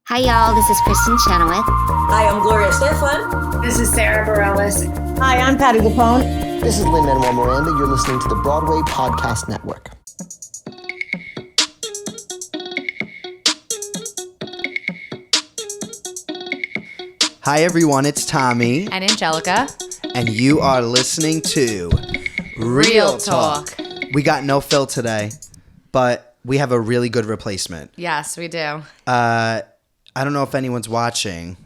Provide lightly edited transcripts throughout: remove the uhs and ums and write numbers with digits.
Hi, y'all. This is Kristen Chenoweth. Hi, I'm Gloria Stefan. This is Sarah Bareilles. Hi, I'm Patty LuPone. This is Lin-Manuel Miranda. You're listening to the Broadway Podcast Network. Hi, everyone. It's Tommy. And Anjelica. And you are listening to Real Talk. We got no Phil today, but we have a really good replacement. Yes, we do. I don't know if anyone's watching.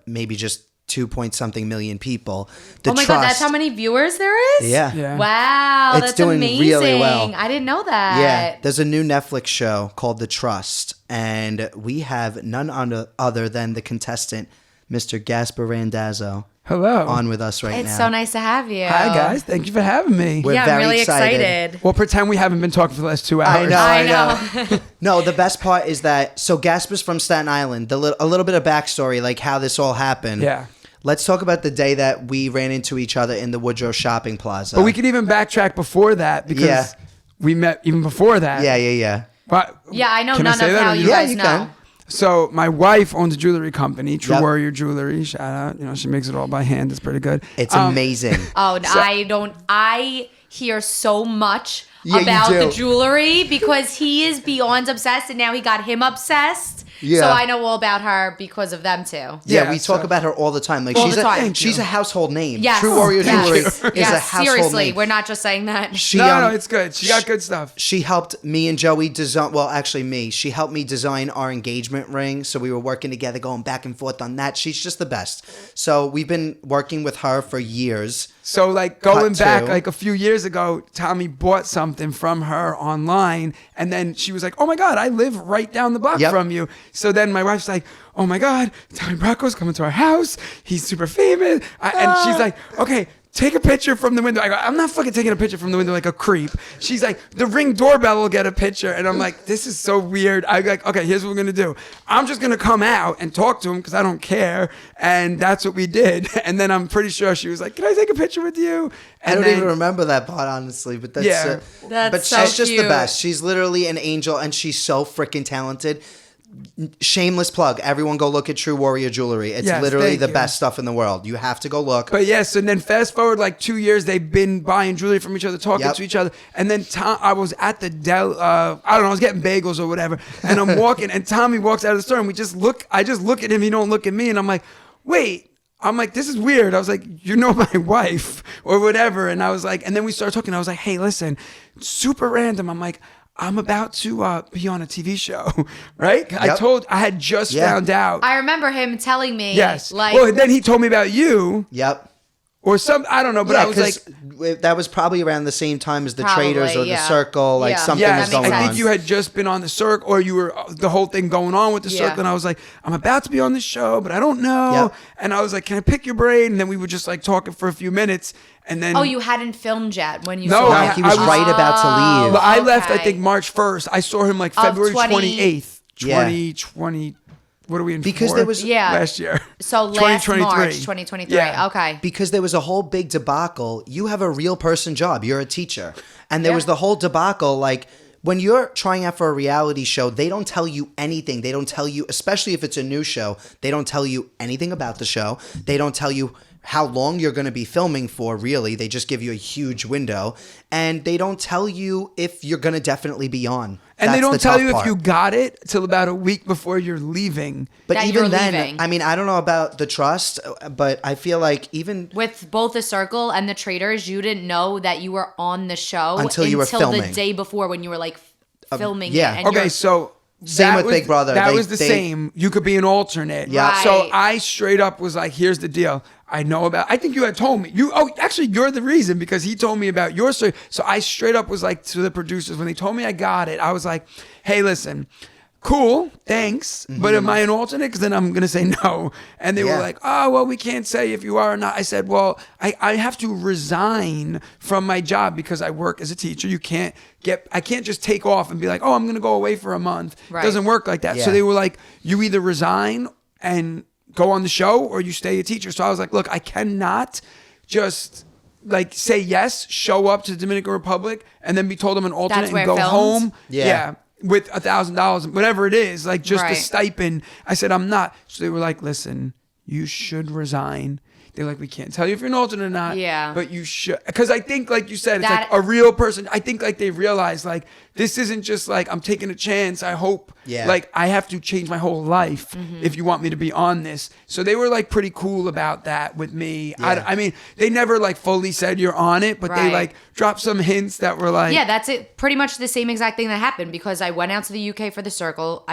Maybe just 2-point-something million people. God, that's how many viewers there is? Yeah. Wow, It's that's doing amazing. really well. I didn't know that. Yeah, there's a new Netflix show called The Trust, and we have none other than the contestant, Mr. Gaspare Randazzo. Hello. On with us right now. It's so nice to have you. Hi, guys. Thank you for having me. We're I'm very really excited. Well, pretend we haven't been talking for the last 2 hours. I know. No, the best part is that, so Gaspar's from Staten Island. A little bit of backstory, like how this all happened. Yeah. Let's talk about the day that we ran into each other in the Woodrow Shopping Plaza. But we could even backtrack before that because we met even before that. Yeah. But, Yeah, I know can none say of that how or you no? guys you know. can. So my wife owns a jewelry company, True Yep. Warrior Jewelry. Shout out. You know, she makes it all by hand. It's pretty good. It's amazing. Oh, I hear so much Yeah, you about do. the jewelry because he is beyond obsessed and now he got him obsessed. Yeah. So I know all about her because of them too. Yeah, Yeah, we talk so- about her all the time. Like All she's the time. she's a household name. Yes. True Warrior Yes. Jewelry is a Yes, household seriously, name. we're not just saying that. She, No, it's good. She got good stuff. She helped me and Joey design. Well, actually, me. She helped me design our engagement ring. So we were working together, going back and forth on that. She's just the best. So we've been working with her for years. So like going Cut back to- like a few years ago, Tommy bought something from her online and then she was like, oh my God, I live right down the block Yep. from you. So then my wife's like, oh my God, Tommy Bracco's coming to our house. He's super famous. And she's like, okay, take a picture from the window. I go, I'm not fucking taking a picture from the window like a creep. She's like, the Ring doorbell will get a picture. And I'm like, this is so weird. I'm like, okay, here's what we're going to do. I'm just going to come out and talk to him because I don't care. And that's what we did. And then I'm pretty sure she was like, can I take a picture with you? I And don't then, even remember that part, honestly. But that's Yeah. That's but so she's just the cute. best. She's literally an angel, and she's so freaking talented. Shameless plug. Everyone go look at True Warrior Jewelry. It's Yes, literally thank the you. best stuff in the world. You have to go look. But yes, and then fast forward like 2 years, they've been buying jewelry from each other, talking Yep. to each other. And then I was at the I don't know, I was getting bagels or whatever. And I'm walking, and Tommy walks out of the store, and I just look at him, he don't look at me, and I'm like, wait. I'm like, this is weird. I was like, you know my wife or whatever. And I was like, and then we started talking. I was like, hey, listen, super random. I'm like, I'm about to be on a TV show, right? Yep. I had just found out. I remember him telling me, Yes. like, Well, then he told me about you Yep. or some, I don't know, but Yeah, I was like, that was probably around the same time as the Probably, Traders or the yeah. Circle. Like Yeah. something yeah, was that makes going I on. think you had just been on the Circle, or you were the whole thing going on with the Yeah. Circle, and I was like, I'm about to be on the show, but I don't know. Yep. And I was like, can I pick your brain? And then we were just like talking for a few minutes, and then oh, you hadn't filmed yet when you No, saw No, him. he was I was- right about to leave. But I left, I Okay. think March 1st. I saw him like Of February 20 28th, Yeah. 2020. What are we in? Because for? there was- Yeah. last year. So last 2023. March 2023. Yeah. Okay. Because there was a whole big debacle. You have a real person job. You're a teacher. And there Yeah. was the whole debacle. Like, when you're trying out for a reality show, they don't tell you anything. They don't tell you, especially if it's a new show, they don't tell you anything about the show. They don't tell you how long you're going to be filming for, really. They just give you a huge window. And they don't tell you if you're going to definitely be on. And they That's don't the tell tough you if part. you got it till about a week before you're leaving. But that even you're then, leaving. I mean, I don't know about the Trust, but I feel like even With both the Circle and the Traders, you didn't know that you were on the show Until you were the filming. day before when you were like filming yeah. it. And Okay, you're- so Same that with was- Big Brother. That They- was the they- same. You could be an alternate. Yeah. So Right. I straight up was like, "Here's the deal. I know about. I think you had told me. Actually, you're the reason because he told me about your story. So I straight up was like to the producers when they told me I got it. I was like, "Hey, listen." Cool, thanks. But am I an alternate? Because then I'm going to say no. And they Yeah. were like, oh, well, we can't say if you are or not. I said, well, I have to resign from my job because I work as a teacher. I can't just take off and be like, oh, I'm going to go away for a month. Right. It doesn't work like that. Yeah. So they were like, you either resign and go on the show or you stay a teacher. So I was like, look, I cannot just like say yes, show up to the Dominican Republic and then be told I'm an alternate where and go it films? home. Yeah. with $1,000, whatever it is, like just a Right. stipend. I said, I'm not. So they were like, listen, you should resign. They're like, we can't tell you if you're an alternate or not. Yeah. But you should. Because I think, like you said, it's That- like a real person. I think like they realize like this isn't just like I'm taking a chance. I hope like I have to change my whole life if you want me to be on this. So they were like pretty cool about that with me. Yeah. I mean, they never like fully said you're on it, but they Right. like dropped some hints that were like, Yeah, that's it. Pretty much the same exact thing that happened because I went out to the UK for the circle.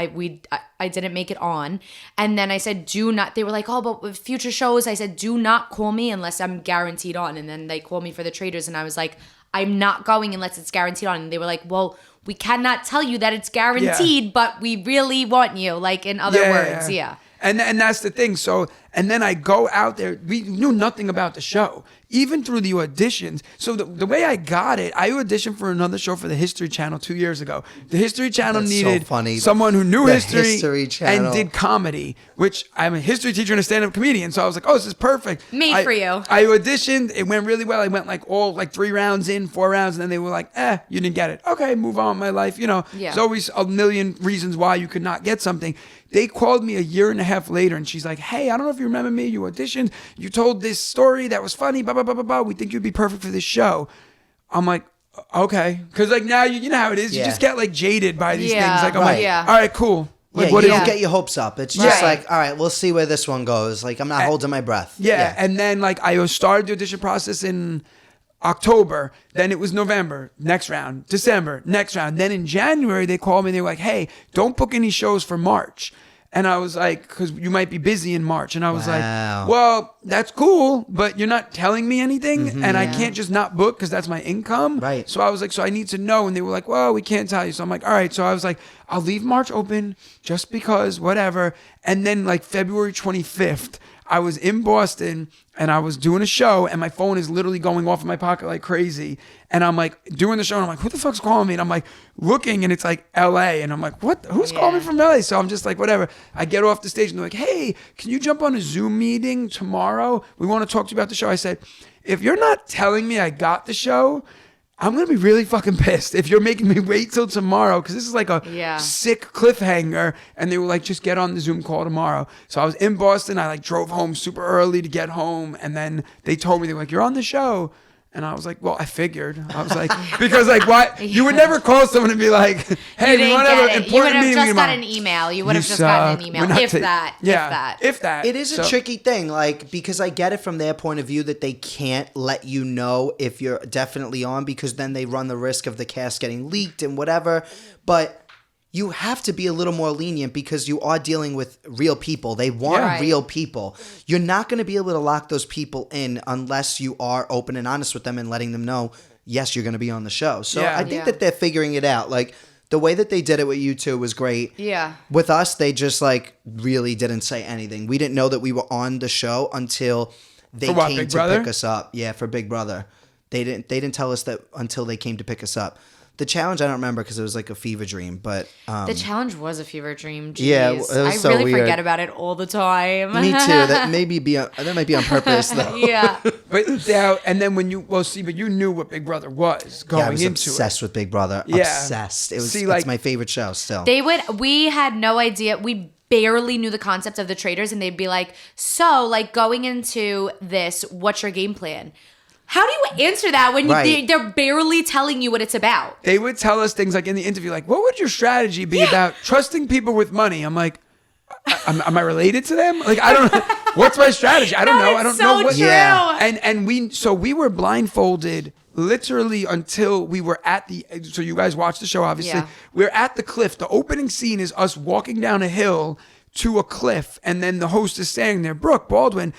I didn't make it on, and then I said, "Do not." They were like, "Oh, but with future shows," I said, "Do not call me unless I'm guaranteed on." And then they called me for the Traders, and I was like, "I'm not going unless it's guaranteed on." And they were like, "Well, we cannot tell you that it's guaranteed, but we really want you." Like in other words, yeah. And that's the thing. So, and then I go out there. We knew nothing about the show, even through the auditions. So the way I got it, I auditioned for another show for the History Channel 2 years ago. The History Channel That's so needed funny. someone who knew The history, History Channel. and did comedy, which I'm a history teacher and a stand-up comedian. So I was like, oh, this is perfect. Made for you. I auditioned. It went really well. I went like 3 rounds in, 4 rounds, and then they were like, you didn't get it. Okay, move on with my life. You know, Yeah. there's always a million reasons why you could not get something. They called me a year and a half later, and she's like, hey, I don't know if you remember me. You auditioned. You told this story that was funny. Blah, blah, blah, blah, blah. We think you'd be perfect for this show. I'm like, okay. Because like now, you know how it is. You Yeah. just get like jaded by these Yeah, things. Like, I'm right. like, Yeah. all right, cool. Like, Yeah, what you is don't it? get your hopes up. It's just Right. like, all right, we'll see where this one goes. Like, I'm not holding my breath. Yeah. And then like I started the audition process in October. Then it was November, next round, December, next round. Then in January, they called me and they were like, hey, don't book any shows for March. And I was like, because you might be busy in March. And I was Wow. like, well, that's cool, but you're not telling me anything. And I can't just not book because that's my income. Right. So I was like, so I need to know. And they were like, well, we can't tell you. So I'm like, all right. So I was like, I'll leave March open just because, whatever. And then like February 25th, I was in Boston and I was doing a show and my phone is literally going off in my pocket like crazy. And I'm like doing the show and I'm like, who the fuck's calling me? And I'm like looking and it's like LA. And I'm like, what? Who's calling me from LA? So I'm just like, whatever. I get off the stage and they're like, hey, can you jump on a Zoom meeting tomorrow? We want to talk to you about the show. I said, if you're not telling me I got the show, I'm going to be really fucking pissed if you're making me wait till tomorrow because this is like a sick cliffhanger. And they were like, just get on the Zoom call tomorrow. So I was in Boston. I like drove home super early to get home. And then they told me, they were like, you're on the show. And I was like, well, I figured. I was like, because like, why? You would never call someone and be like, hey, we want to have an You would important have meeting just got tomorrow. an email. You would You have just gotten suck. an email. We're not If that. Yeah, if that. It is a tricky thing, like, because I get it from their point of view that they can't let you know if you're definitely on because then they run the risk of the cast getting leaked and whatever. But you have to be a little more lenient because you are dealing with real people. They want Right. real people. You're not going to be able to lock those people in unless you are open and honest with them and letting them know, yes, you're going to be on the show. So Yeah. I think Yeah. that they're figuring it out. Like, the way that they did it with you two was great. Yeah. With us, they just like really didn't say anything. We didn't know that we were on the show until they For what, came Big to Brother? pick us up. Yeah, for Big Brother. They didn't tell us that until they came to pick us up. The challenge I don't remember because it was like a fever dream, but The challenge was a fever dream. Jeez. Yeah, it was I so really weird. forget about it all the time. me too. That might be on purpose though. Yeah. But now, and then when you, but you knew what Big Brother was going Yeah, I was into obsessed with Big Brother. Yeah. Obsessed. It was See, it's like- my favorite show still. We had no idea. We barely knew the concept of the Traders, and they'd be like, so like going into this, what's your game plan? How do you answer that when Right. they're barely telling you what it's about? They would tell us things like in the interview, like, what would your strategy be about trusting people with money? I'm like, am I related to them? Like, I don't know. What's my strategy? I don't know. I don't It's know so what. true. Yeah. And we were blindfolded literally until we were at the, so you guys watched the show, obviously. Yeah. We're at the cliff. The opening scene is us walking down a hill to a cliff. And then the host is standing there, Brooke Baldwin.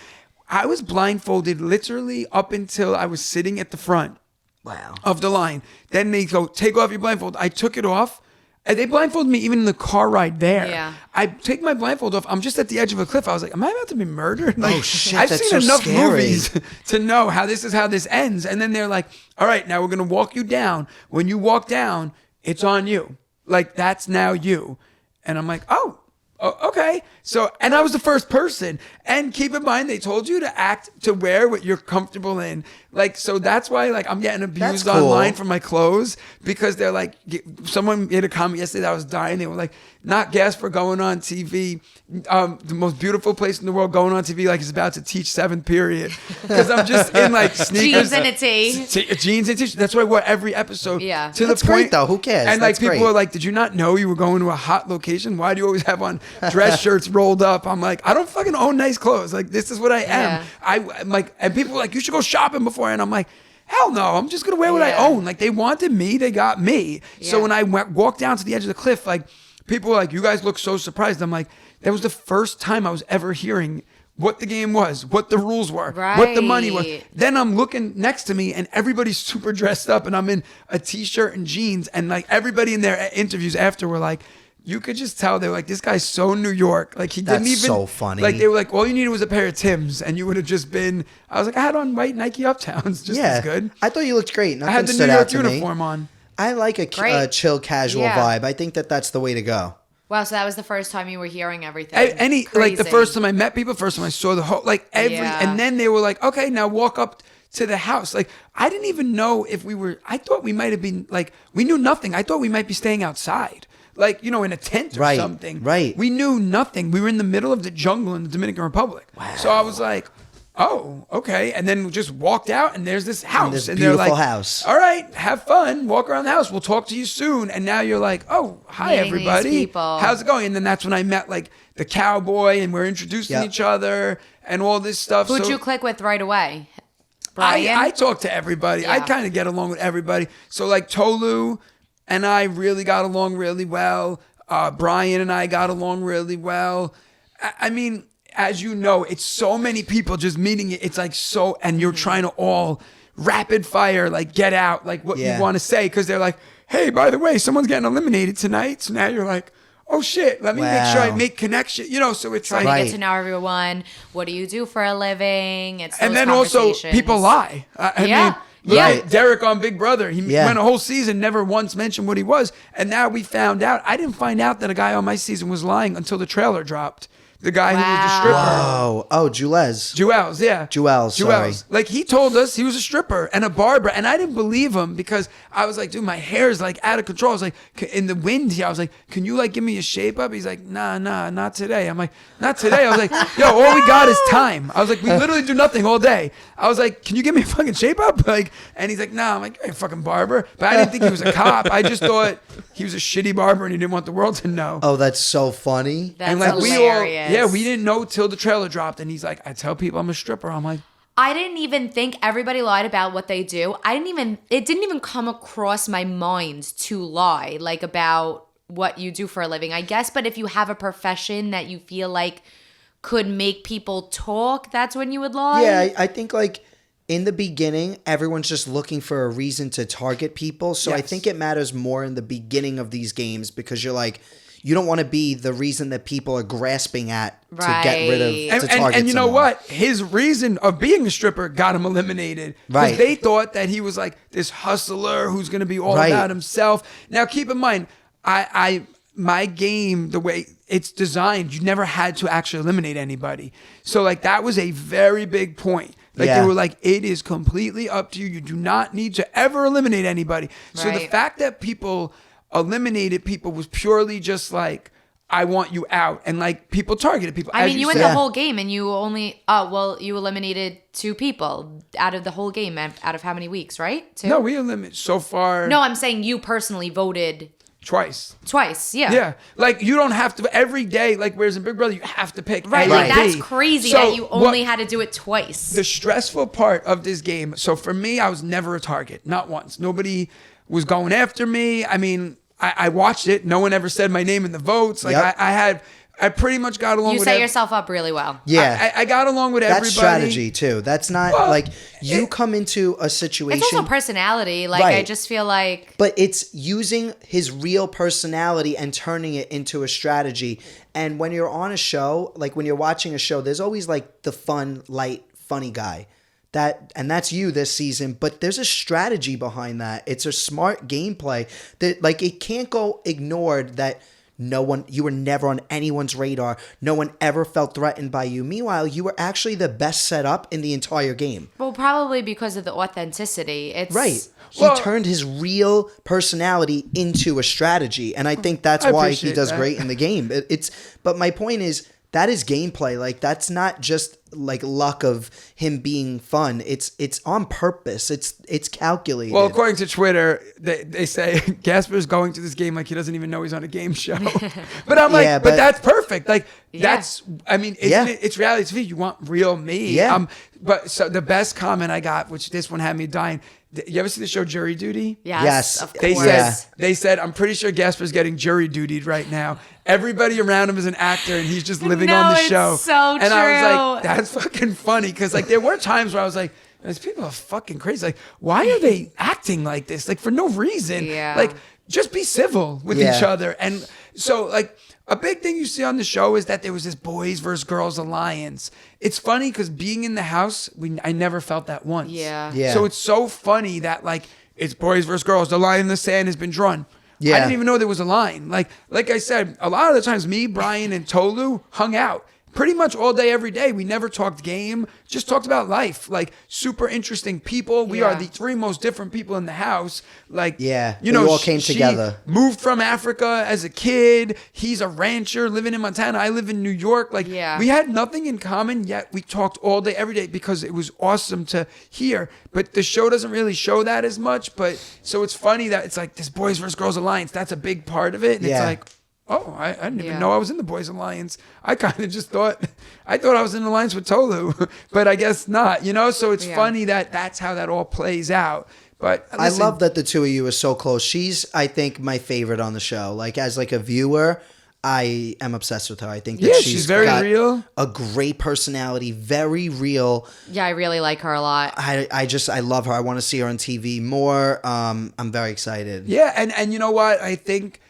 I was blindfolded literally up until I was sitting at the front Wow. of the line. Then they go, take off your blindfold. I took it off. And they blindfolded me even in the car ride there. Yeah. I take my blindfold off. I'm just at the edge of a cliff. I was like, am I about to be murdered? Like, Oh, shit, I've that's seen so enough scary. movies to know how this ends. And then they're like, all right, now we're going to walk you down. When you walk down, it's on you. Like, that's now you. And I'm like, oh, Oh, okay. So, and I was the first person. And keep in mind, they told you to wear what you're comfortable in. Like, so that's why, like, I'm getting abused That's cool. online for my clothes because they're like, someone made a comment yesterday that I was dying. They were like, not Gaspare going on TV, the most beautiful place in the world going on TV, like he's about to teach 7th period. Because I'm just in like sneakers. Jeans and a tee. Jeans and t-shirt. That's why I wore every episode. Yeah. To That's the point, great, though. Who cares? And like That's people great. were like, did you not know you were going to a hot location? Why do you always have on dress shirts rolled up? I'm like, I don't fucking own nice clothes. Like, this is what I am. Yeah. I'm like, and people were like, you should go shopping before. And I'm like, hell no, I'm just going to wear what I Yeah. own. Like, they wanted me, they got me. So Yeah. when I walked down to the edge of the cliff, like, people were like, you guys look so surprised. I'm like, that was the first time I was ever hearing what the game was, what the rules were, what the money was. Right. Then I'm looking next to me and everybody's super dressed up and I'm in a t-shirt and jeans. And like everybody in their interviews after were like, you could just tell they're like, this guy's so New York. Like he didn't That's even. so funny. Like they were like, all you needed was a pair of Timbs and you would have just been. I was like, I had on white Nike Uptowns, just as good. I thought you looked great. Nothing I had the stood New out York to uniform me. on. I like a Great. chill, casual Yeah. vibe. I think that's the way to go. Wow, so that was the first time you were hearing everything. Any like the Crazy. first time I met people, first time I saw the whole Yeah. and then they were like, okay, now walk up to the house. Like I didn't even know if we were. I thought we might have been like we knew nothing. I thought we might be staying outside, like in a tent or Right, something. right. We knew nothing. We were in the middle of the jungle in the Dominican Republic. Wow. So I was like, oh, okay. And then we just walked out and there's this house. this they're beautiful like, house. all right, have fun. Walk around the house. We'll talk to you soon. And now you're like, oh, hi, Meeting these everybody. people. How's it going? And then that's when I met like the cowboy and we're introducing Yep. each other and all this stuff. Who'd So you click with right away? Brian? I talk to everybody. I Yeah. kind of get along with everybody. So like Tolu and I really got along really well. Brian and I got along really well. I mean, as you know, it's so many people just meeting it. It's like so, and you're trying to all rapid fire, like get out, like what Yeah. you want to say. Cause they're like, hey, by the way, someone's getting eliminated tonight. So now you're like, oh shit, let me make sure I Wow. make connection. So it's Trying like, to Right. get to know everyone. What do you do for a living? It's and those then also conversations. people lie. I Yeah. mean, look Yeah. at Derek on Big Brother. He Yeah. went a whole season, never once mentioned what he was. And now we found out. I didn't find out that a guy on my season was lying until the trailer dropped. The guy who was the Wow. stripper. Oh, Jules. Juelz, yeah. Juelz, sorry. Like he told us he was a stripper and a barber, and I didn't believe him because I was like, dude, my hair is like out of control. I was like, in the wind here, I was like, can you like give me a shape up? He's like, nah, not today. I'm like, not today. I was like, yo, all we got is time. I was like, we literally do nothing all day. I was like, can you give me a fucking shape up? Like, and he's like, nah. I'm like, you ain't a fucking barber. But I didn't think he was a cop. I just thought he was a shitty barber and he didn't want the world to know. Oh, that's so funny. That's And like hilarious. we didn't know till the trailer dropped, and he's like, I tell people I'm a stripper. I'm like, I didn't even think everybody lied about what they do. It didn't even come across my mind to lie, like about what you do for a living, I guess. But if you have a profession that you feel like could make people talk, that's when you would lie. Yeah, I think like in the beginning, everyone's just looking for a reason to target people. So I Yes. think it matters more in the beginning of these games because you're like, you don't want to be the reason that people are grasping at to get rid of, Right. to target and you know someone. what? His reason of being a stripper got him eliminated. 'Cause Right. They thought that he was like this hustler who's going to be all Right. about himself. Now, keep in mind, my game, the way it's designed, you never had to actually eliminate anybody. So like that was a very big point. Like Yeah. they were like, it is completely up to you. You do not need to ever eliminate anybody. So the Right. fact that people eliminated people was purely just like, I want you out. And like people targeted people. I As mean, you went said. the whole game and you only, you eliminated 2 people out of the whole game, out of how many weeks, right? 2? No, we eliminated so far No, I'm saying you personally voted twice. twice. Yeah. Yeah. Like you don't have to every day, like whereas in Big Brother, you have to pick. Right. A Like or that's B. crazy So that you only what- had to do it twice. the stressful part of this game. So for me, I was never a target. Not once. Nobody was going after me. I mean, I watched it. No one ever said my name in the votes. Like Yep. I pretty much got along You with set yourself up really well. Yeah. I got along with That's everybody. strategy too. That's not Well, like you come into a situation. It's also personality. Like, I Right. just feel like. But it's using his real personality and turning it into a strategy. And when you're on a show, like when you're watching a show, there's always like the fun, light, funny guy. That's you this season, but there's a strategy behind that. It's a smart gameplay that like it can't go ignored that you were never on anyone's radar. No one ever felt threatened by you. Meanwhile, you were actually the best set up in the entire game. Well, probably because of the authenticity. It's Right. He turned his real personality into a strategy, and I think that's I why he appreciate does that. great in the game. But my point is, that is gameplay. Like, that's not just like luck of him being fun. It's on purpose. It's calculated. Well, according to Twitter, they say Gaspar's going to this game like he doesn't even know he's on a game show. But I'm like, Yeah, but but- that's perfect. Like, Yeah. that's, I mean, isn't Yeah. it? It's reality TV. You want real me. Yeah. But so the best comment I got, which this one had me dying. You ever see the show Jury Duty? Yes. of They course. said, I'm pretty sure Gaspar's getting jury dutied right now. Everybody around him is an actor, and he's just living on the it's show. so and I was true. like, that's fucking funny, because like there were times where I was like, these people are fucking crazy. Like, why are they acting like this? Like, for no reason. Yeah. Like, just be civil with Yeah. each other. And so, like, a big thing you see on the show is that there was this boys versus girls alliance. It's funny because being in the house, I never felt that once. Yeah. Yeah. So it's so funny that like it's boys versus girls. The line in the sand has been drawn. Yeah. I didn't even know there was a line. Like I said, a lot of the times me, Brian, and Tolu hung out pretty much all day, every day. We never talked game, just talked about life. Like, super interesting people. We are Yeah. the three most different people in the house. Like, Yeah, you we know, all came she together. moved from Africa as a kid. He's a rancher living in Montana. I live in New York. Like, Yeah. we had nothing in common, yet we talked all day, every day, because it was awesome to hear. But the show doesn't really show that as much. But so it's funny that it's like this boys versus girls alliance. That's a big part of it. And Yeah. it's like, oh, I didn't even Yeah. know I was in the Boys Alliance. I kind of just thought I was in alliance with Tolu, but I guess not, you know? So it's Yeah. funny that that's how that all plays out. But I listen, love that the two of you are so close. She's, I think, my favorite on the show. Like, as like a viewer, I am obsessed with her. I think that Yeah, she's she's very got real. a great personality, very real. Yeah, I really like her a lot. I love her. I want to see her on TV more. I'm very excited. Yeah, and you know what? I think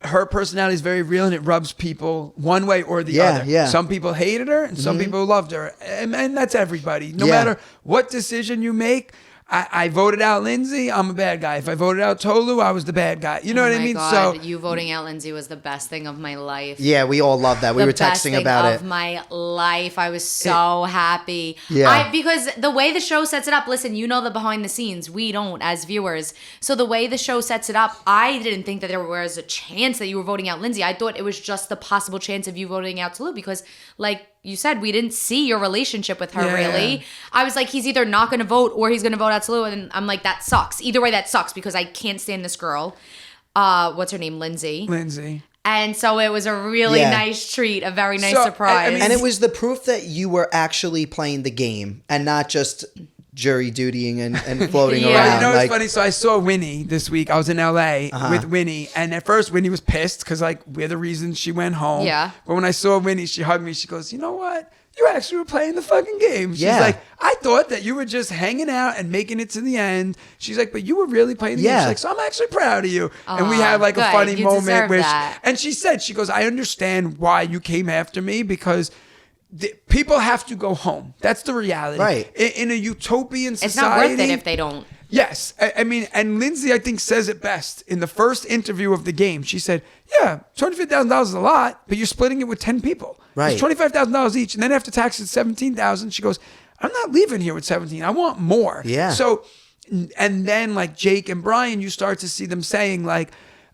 her personality is very real, and it rubs people one way or the Yeah, other. yeah. Some people hated her, and some people loved her, and that's everybody. No Yeah. matter what decision you make. I voted out Lindsay, I'm a bad guy. If I voted out Tolu, I was the bad guy. You know what I mean? God, So you voting out Lindsay was the best thing of my life. Yeah, we all love that. We The were best texting thing about of it. my life. I was so happy. Yeah. Because the way the show sets it up, listen, you know the behind the scenes. We don't as viewers. So the way the show sets it up, I didn't think that there was a chance that you were voting out Lindsay. I thought it was just the possible chance of you voting out Tolu because, like you said, we didn't see your relationship with her, Yeah. really. I was like, he's either not going to vote or he's going to vote out Tolu. And I'm like, that sucks. Either way, that sucks because I can't stand this girl. What's her name? Lindsay. And so it was a really Yeah. nice treat, a very nice So, surprise. I mean- And it was the proof that you were actually playing the game and not just jury dutying and floating Yeah. Well, around. you know what's like, funny? So I saw Winnie this week. I was in LA with Winnie, and at first Winnie was pissed because like we're the reason she went home. Yeah. But when I saw Winnie, she hugged me. She goes, "You know what? You actually were playing the fucking game." She's Yeah. like, "I thought that you were just hanging out and making it to the end." She's like, "But you were really playing the game." Yeah. She's like, "So I'm actually proud of you." And we Aw, had like a good. funny You moment deserve where, that. and she said, "She goes, I understand why you came after me because." People have to go home. That's the reality. Right. In a utopian society. it's not worth it if they don't. Yes. I mean, and Lindsay, I think, says it best. In the first interview of the game, she said, yeah, $25,000 is a lot, but you're splitting it with 10 people. Right. It's $25,000 each. And then after taxes, $17,000. She goes, I'm not leaving here with 17. I want more. Yeah. So, and then like Jake and Brian, you start to see them saying like,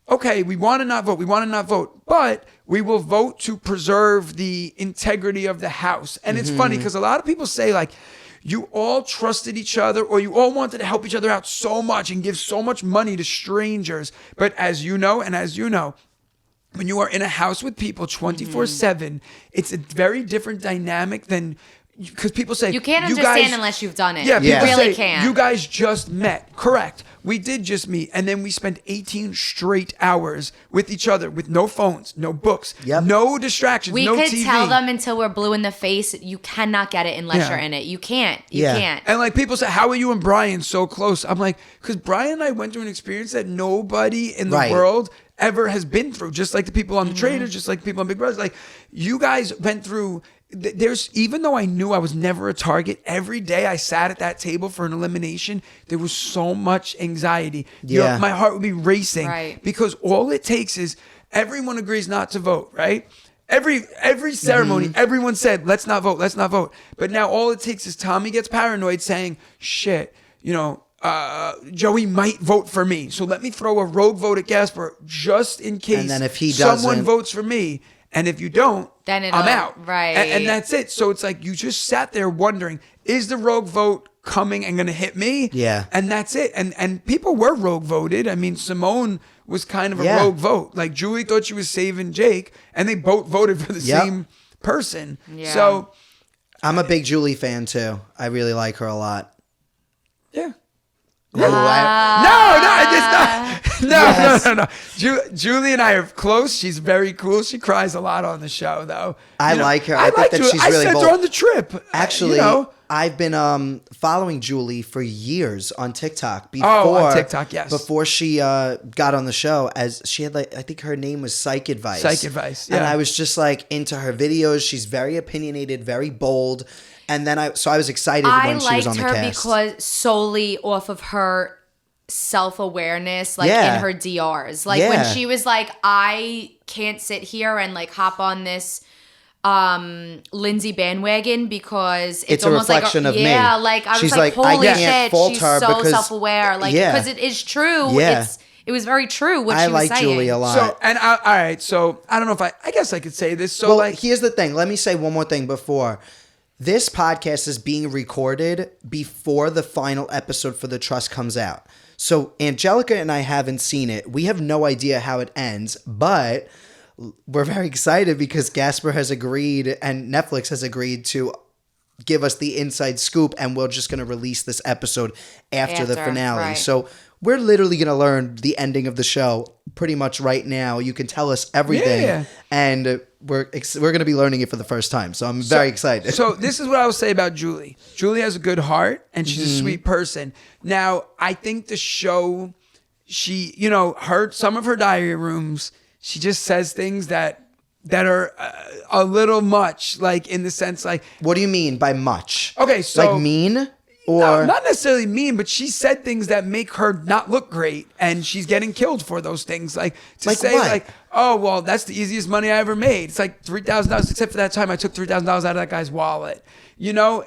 okay, we want to not vote, but we will vote to preserve the integrity of the house. And it's funny because a lot of people say like, you all trusted each other or you all wanted to help each other out so much and give so much money to strangers. But as you know, when you are in a house with people 24/7, it's a very different dynamic than because people say You can't you understand guys- unless you've done it. Yeah, You people really say, can't. you guys just met. Correct. We did just meet. And then we spent 18 straight hours with each other with no phones, no books, Yep. no distractions, We no could TV. tell them until we're blue in the face. You cannot get it unless Yeah. you're in it. You can't. You Yeah. can't. And like people say, how are you and Brian so close? I'm like, because Brian and I went through an experience that nobody in the Right. world ever has been through. Just like the people on the Traders, just like the people on Big Brothers. Like you guys went through. There's even though I knew I was never a target, every day I sat at that table for an elimination. There was so much anxiety. You know, Yeah. my heart would be racing Right. because all it takes is. everyone agrees not to vote, right? Every ceremony, everyone said, let's not vote, let's not vote. But now all it takes is Tommy gets paranoid saying, shit, Joey might vote for me. So let me throw a rogue vote at Gaspare just in case And then if he someone doesn't- votes for me. And if you don't, Then I'm out. right. And that's it. So it's like you just sat there wondering, is the rogue vote coming and going to hit me? Yeah. And that's it. And people were rogue voted. I mean, Simone was kind of a Yeah. rogue vote. Like Julie thought she was saving Jake, and they both voted for the Yep. same person. Yeah. So I'm a big Julie fan too. I really like her a lot. yeah. Ooh, I- It's not. No. Julie and I are close. She's very cool. She cries a lot on the show, though. I like her. I think that Julie. she's I really sent bold. her on the trip. Actually, I've been following Julie for years on TikTok. On TikTok, yes. Before she got on the show, as she had I think her name was Psych Advice. Psych Advice, And yeah. I was just like into her videos. She's very opinionated, very bold. And then I was excited I when she was liked on the her cast. because solely off of her self-awareness, like Yeah. in her DRs. Like Yeah. when she was like, I can't sit here and like hop on this Lindsay bandwagon because it's a almost reflection like of me. yeah, like I was She's like, like, I holy can't shit, fault she's her so because- self-aware. Like Yeah. because it is true. Yeah. It was very true what I she was like saying. Julie a lot. So, and all right. So I don't know if I guess I could say this. So Well, like, here's the thing. Let me say one more thing before. This podcast is being recorded before the final episode for The Trust comes out. So Anjelica and I haven't seen it. We have no idea how it ends, but we're very excited because Gaspare has agreed and Netflix has agreed to give us the inside scoop, and we're just going to release this episode after the After, finale. right. So we're literally going to learn the ending of the show pretty much right now. You can tell us everything, Yeah. and we're going to be learning it for the first time. So I'm very excited. So this is what I will say about Julie. Julie has a good heart and she's a sweet person. Now, I think the show, she, some of her diary rooms, she just says things that are a little much, like in the sense like, What do you mean by much? okay, so like mean or no, not necessarily mean, but she said things that make her not look great, and she's getting killed for those things. Like to Like say, what? like, oh well, that's the easiest money I ever made. It's like $3,000, except for that time I took $3,000 out of that guy's wallet.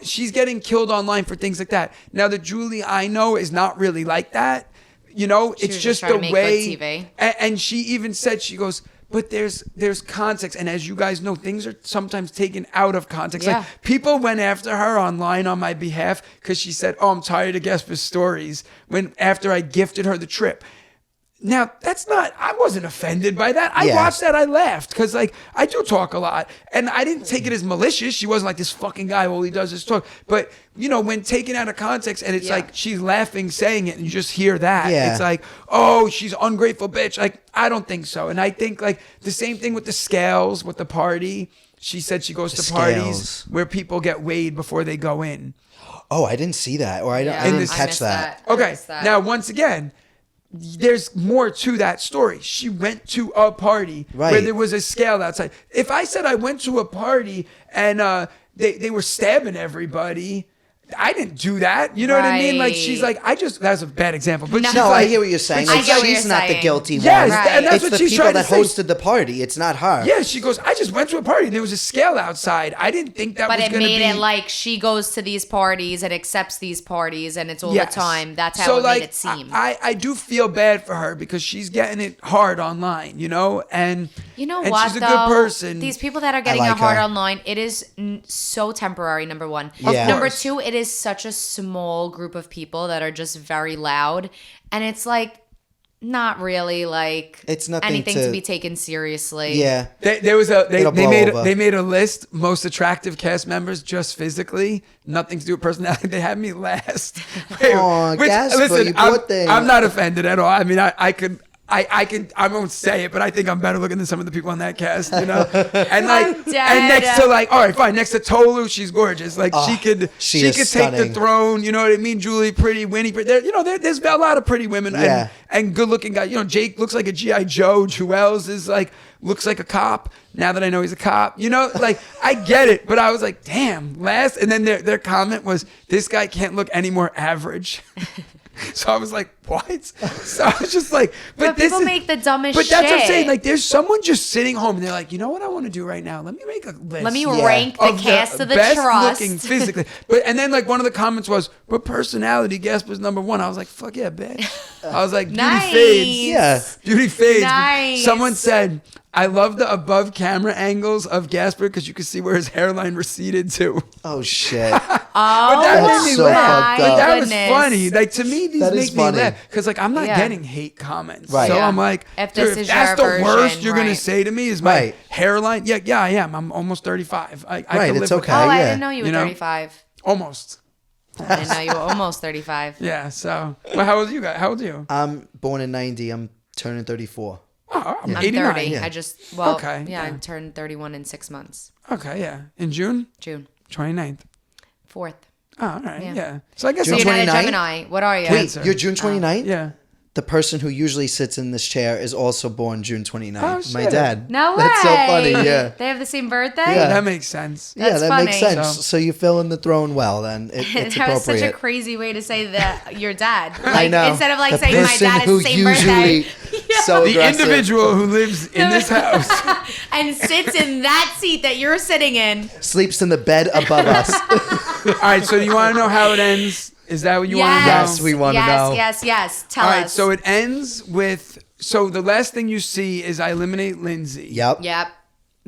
She's getting killed online for things like that. Now the Julie I know is not really like that. It's was just just trying the to make way. good TV. And she even said, she goes, but there's context, and as you guys know, things are sometimes taken out of context. Yeah. Like people went after her online on my behalf because she said, "Oh, I'm tired of Gaspar's stories." After I gifted her the trip. Now, I wasn't offended by that. I Yeah. watched that. I laughed because, like, I do talk a lot. And I didn't take it as malicious. She wasn't like this fucking guy, all he does is talk. But, when taken out of context and it's like she's laughing saying it and you just hear that. Yeah. It's like, oh, she's an ungrateful bitch. Like, I don't think so. And I think, like, the same thing with the scales, with the party. She said she goes to parties Scales. where people get weighed before they go in. Oh, I didn't see that, or I Yeah, didn't I catch missed that. I Okay, missed that. now once again, there's more to that story. She went to a party where Right. there was a scale outside. If I said I went to a party and they were stabbing everybody, I didn't do that. You know what I mean? Like, she's like, that's a bad example. But No. she's No, like, I hear what you're saying. I Like, get what she's you're not the saying. guilty Yes, one. Right. and that's It's what the she's people trying that to say. hosted the party. It's not her. Yeah, she goes, I just went to a party. There was a scale outside. I didn't think that But was it going to be. made it like she goes to these parties and accepts these parties and it's all Yes. the time. That's how So, it like, made it seem. I do feel bad for her because she's getting it hard online, and You know and what, she's a though? good person. These people that are getting like it hard her. online, it is so temporary, number one. Yeah. Of Number course. two, it is such a small group of people that are just very loud. And it's like, not really like It's nothing anything to- to be taken seriously. Yeah. There was they It'll blow over. made a list, most attractive cast members just physically, nothing to do with personality. They had me last. Aw, Gaspar, you poor thing. I'm not offended at all. I mean, I won't say it, but I think I'm better looking than some of the people on that cast, And like, I'm and next dead. to like, all right, fine. Next to Tolu, she's gorgeous. Like she could she is take stunning. the throne. You know what I mean? Julie, pretty, Winnie, pretty. There's a lot of pretty women Yeah. and good looking guys. Jake looks like a GI Joe. Jewels is like looks like a cop. Now that I know he's a cop, like I get it, but I was like, damn, last. And then their comment was, this guy can't look any more average. So I was like, what? So I was just like, But people make the dumbest But that's what I'm shit. saying. Like, there's someone just sitting home and they're like, you know what I want to do right now? Let me make a list. Let me rank the cast of the best trust. looking physically. And then like one of the comments was, but personality, Gaspar's number one. I was like, fuck yeah, bitch. I was like, beauty Nice. fades. Yeah. Beauty fades. Nice. Someone said, I love the above camera angles of Gaspar because you can see where his hairline receded to. Oh shit. But that That's made me so laugh. fucked up. But that goodness. was funny. Like to me, these That make is me funny. laugh because like I'm not Yeah. getting hate comments. Right. So Yeah. I'm like, If this dude, is that's your the worst version, you're gonna right. say to me is my Right. hairline. Yeah, I am. I'm almost 35. I Right, can it's live with okay. Oh, that. I yeah. didn't know you were You know? 35. Almost. I didn't know you were almost 35. Yeah. So, well, how old are you guys? How old are you? I'm born in 90. I'm turning 34. Oh, I'm I'm 89. 30. yeah. I just, well, Okay, yeah, I yeah. turned 31 in 6 months. Okay, yeah. In June, June 29th. 4th. Oh, all right. Yeah. Yeah. So I guess June So you're not a 29th? Gemini. What are you? Wait, Cancer. you're June 29th? Yeah. The person who usually sits in this chair is also born June 29th. Oh, My shit. dad. No way. That's so funny, yeah. They have the same birthday? Yeah. That makes sense. Yeah, That's that makes funny. sense. So you fill in the throne well, then it's That was appropriate. such a crazy way to say that your dad. Like, I know. Instead of like The saying my person dad who is the same usually birthday. so The aggressive. individual who lives in this house. And sits in that seat that you're sitting in. sleeps in the bed above us. All right, so do you want to know how it ends? Is that what you want to know? Yes, we wanna know. Yes. Tell All us. right, so it ends with, so the last thing you see is I eliminate Lindsay. Yep. Yep.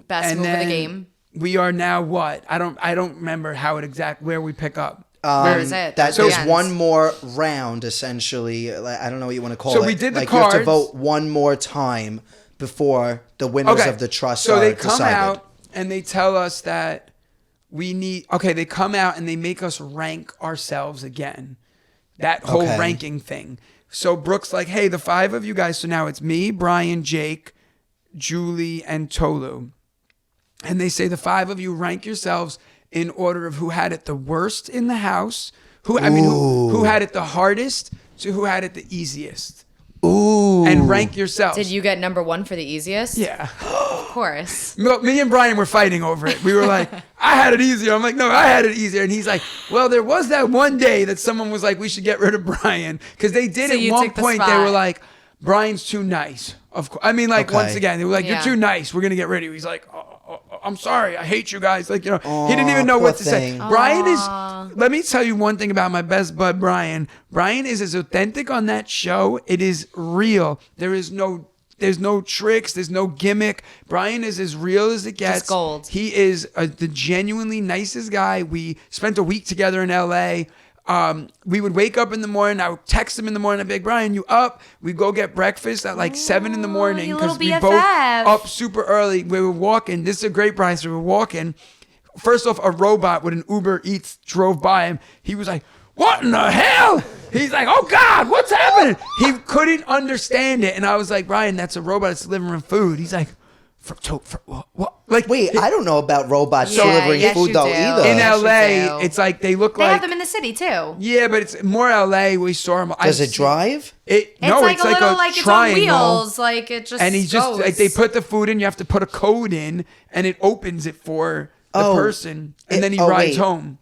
Best And move of the then game. we are now what? I don't remember how it where we pick up. Where is it? That So- there's one more round, essentially. Like, I don't know what you want to call it. So we did the like, you have to cards. vote one more time before the winners of the trust so are they come decided. out and they tell us that we need, okay, they come out and they make us rank ourselves again. That whole Okay. ranking thing. So Brooke's like, hey, the 5 of you guys, so now it's me, Brian, Jake, Julie, and Tolu. And they say the 5 of you rank yourselves in order of who had it the worst in the house, who had it the hardest to who had it the easiest. Ooh. And rank yourselves. Did you get number one for the easiest? Yeah. Of course. Me and Brian were fighting over it. We were like, I had it easier. I'm like, no, I had it easier. And he's like, well, there was that one day that someone was like, we should get rid of Brian. Because they did So at you one took the point, they spot. were like, Brian's too nice. Of course. I mean, like, Okay. once again, they were like, Yeah. you're too nice. We're going to get rid of you. He's like, I'm sorry. I hate you guys. Like, you know, he didn't even know poor what to thing. say. Brian is, let me tell you one thing about my best bud, Brian. Brian is as authentic on that show. It is real. There's no tricks. There's no gimmick. Brian is as real as it gets. Just gold. He is the genuinely nicest guy. We spent a week together in LA. We would wake up in the morning. I would text him in the morning. I'd be like, Brian, you up? We'd go get breakfast at like 7 in the morning you because little we both BFF. up super early. We were walking. This is a great Brian. So we were walking. First off, a robot with an Uber Eats drove by him. He was like, what in the hell? He's like, oh God, what's happening? He couldn't understand it. And I was like, Brian, that's a robot that's delivering food. He's like, what? Like, Wait, I don't know about robots Yeah, delivering yes, food you though do. either. in Yes, you LA, do. it's like they look They like. have them in the city too. Yeah, but it's more LA. We saw him. Does it drive? It's like a little, like it's on triangle. wheels. Like it just And he just goes. like they put the food in. You have to put a code in, and it opens it for the Oh, person, and then he oh, rides wait. home.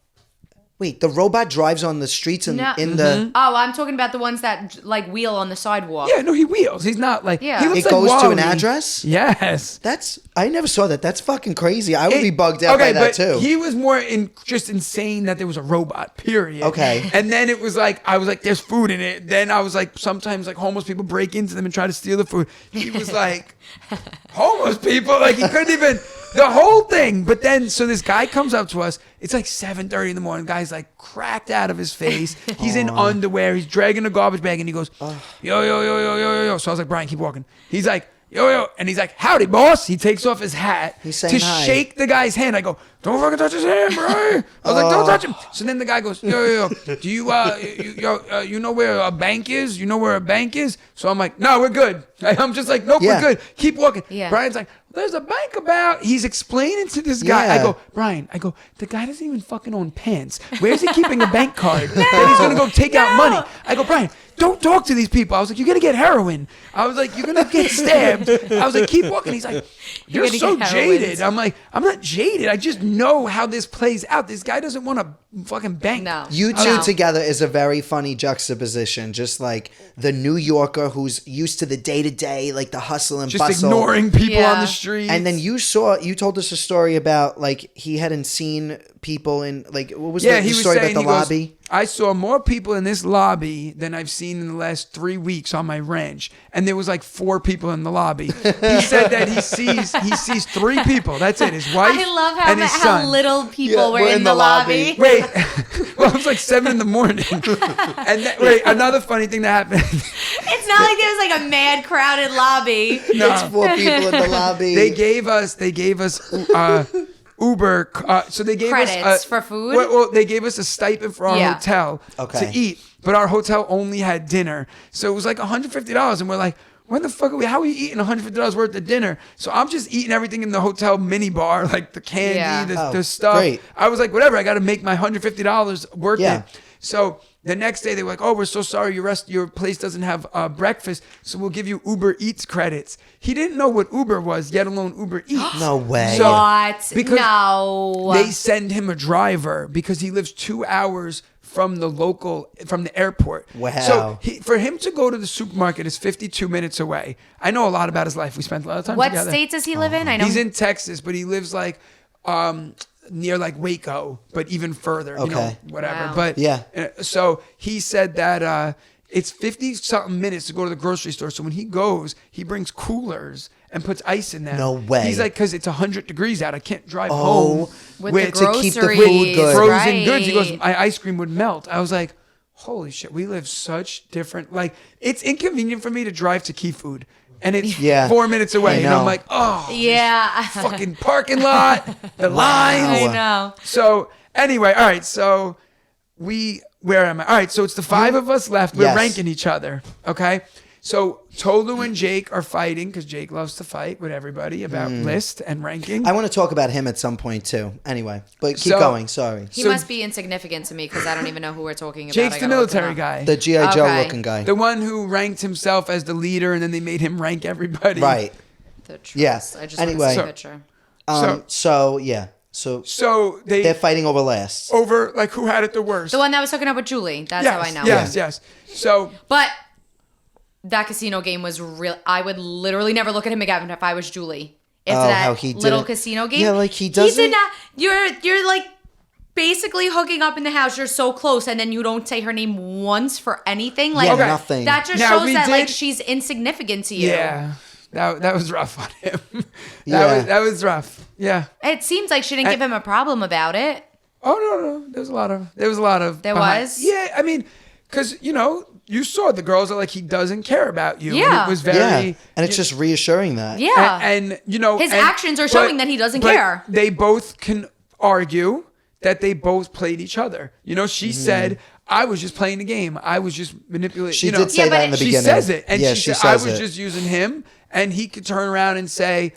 Wait, the robot drives on the streets and No. in the. Oh, I'm talking about the ones that like wheel on the sidewalk. Yeah, no, he wheels. He's not like Yeah. He looks It like goes to an Wall-E. address? Yes. That's I never saw that. That's fucking crazy. I would be bugged out by that but too. He was more just insane that there was a robot. Period. Okay. And then it was like I was like, "There's food in it." Then I was like, sometimes like homeless people break into them and try to steal the food. He was like, homeless people, like he couldn't even the whole thing. But then so this guy comes up to us. It's like 7:30 in the morning. Guy's like cracked out of his face. He's in underwear. He's dragging a garbage bag, and he goes, yo. So I was like, Brian, keep walking. He's like, yo, and he's like, howdy, boss. He takes off his hat He's to saying hi. shake the guy's hand. I go, don't fucking touch his hand, bro. I was like, don't touch him. So then the guy goes, yo, do you know where a bank is? You know where a bank is? So I'm like, no, we're good. I'm just like, nope, Yeah. we're good. Keep walking. Yeah. Brian's like, there's a bank about. He's explaining to this guy. Yeah. I go, Brian, the guy doesn't even fucking own pants. Where's he keeping a bank card that he's going to go take out money? I go, Brian, don't talk to these people. I was like, you're going to get heroin. I was like, you're going to get stabbed. I was like, keep walking. He's like, you're gonna so get heroin. jaded. I'm like, I'm not jaded. I just know how this plays out. This guy doesn't want to fucking bank. No. You two No. together is a very funny juxtaposition. Just like the New Yorker who's used to the day to day, like the hustle and Just bustle. ignoring people Yeah. on the street. And then you told us a story about like he hadn't seen people in like what was the he was story saying, about the he goes, lobby? I saw more people in this lobby than I've seen in the last 3 weeks on my ranch, and there was like 4 people in the lobby. He said that he sees 3 people. That's it. His wife I love and his how son. little people were in the lobby. Wait, well, it was like 7 in the morning. And wait, another funny thing that happened. It's not like there was like a mad crowded lobby. It's 4 people in the lobby. They gave us Uber, so they gave Credits us for food? Well, they gave us a stipend for our Yeah. hotel Okay. to eat, but our hotel only had dinner, so it was like $150, and we're like, when the fuck are we? How are we eating $150 worth of dinner? So I'm just eating everything in the hotel mini bar, like the candy, Yeah. the stuff. Great. I was like, whatever, I got to make my $150 worth Yeah. it. So the next day they were like, oh, we're so sorry, your place doesn't have breakfast, so we'll give you Uber Eats credits. He didn't know what Uber was, yet alone Uber Eats. No way. So- What? because No. They send him a driver because he lives 2 hours from the airport. Wow. So for him to go to the supermarket is 52 minutes away. I know a lot about his life. We spent a lot of time What together. state does he live in? I know He's in Texas, but he lives like near like Waco, but even further. You know, Okay. whatever. Wow. But Yeah. so he said that it's 50 something minutes to go to the grocery store. So when he goes, he brings coolers and puts ice in them. No way. He's like, because it's 100 degrees out. I can't drive Oh, home with the to keep the food groceries, good. frozen right. goods. He goes, my ice cream would melt. I was like, holy shit, we live such different. Like, it's inconvenient for me to drive to Key Food, and it's Yeah. 4 minutes away, I and know. I'm like, oh, Yeah. fucking parking lot, the lines. I know. So anyway, all right, so where am I? All right, so it's the 5 of us left. We're Yes. ranking each other, okay? So Tolu and Jake are fighting because Jake loves to fight with everybody about list and ranking. I want to talk about him at some point too. Anyway, but keep So- going. Sorry. He So- must be insignificant to me because I don't even know who we're talking about. Jake's I the gotta look him military up. guy. The G.I. Joe Okay. looking guy. The one who ranked himself as the leader, and then they made him rank everybody. Right. The trust. Yes. I just Anyway. want to see a picture. So yeah. So So they're fighting over last. over like who had it the worst. The one that was hooking up with Julie. That's yes, how I know. Yes. So But that casino game was real. I would literally never look at him again if I was Julie. It's Oh, that how he little didn't- casino game. Yeah, like he He doesn't- did not. You're like basically hooking up in the house. You're so close, and then you don't say her name once for anything. Like Yeah, Okay. nothing. that just Now, shows we that like did- she's insignificant to you. yeah, that was rough on him. Yeah. that was rough. Yeah. It seems like she didn't give him a problem about it. Oh no, there was a lot of. There behind- was? Yeah, I mean, because you saw the girls are like he doesn't care about you. And Yeah. it was very. Yeah, and it's just reassuring that. Yeah. And His actions are showing that he doesn't but care. They both can argue that they both played each other. She said, I was just playing the game. I was just manipulating. She did say Yeah, that but in the She beginning. says it. And yeah, she said, I was just using him. And he could turn around and say,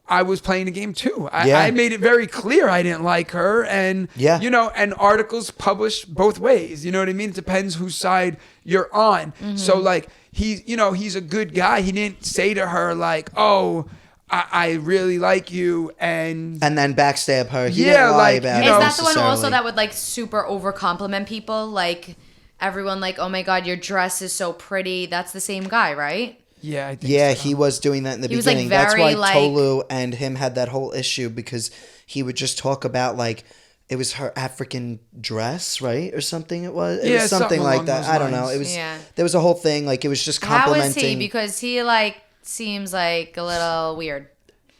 I was playing the game too. Yeah. I made it very clear I didn't like her. And, Yeah. and articles published both ways. You know what I mean? It depends whose side you're on. Mm-hmm. So, like, he's a good guy. He didn't say to her, like, oh, I really like you. And And then backstab her. He Yeah, didn't lie like, about you it. know- Is that the one also necessarily. that would like super over compliment people? Like everyone like, oh my God, your dress is so pretty. That's the same guy, right? yeah, I think Yeah, so. he was doing that in the He was, like, beginning. That's why very, like- Tolu and him had that whole issue because he would just talk about like it was her African dress, right, or something. It was Yeah, was something something like along that. those I don't know. lines. It was Yeah. there was a whole thing like it was just How complimenting. is he? Because he like seems like a little weird.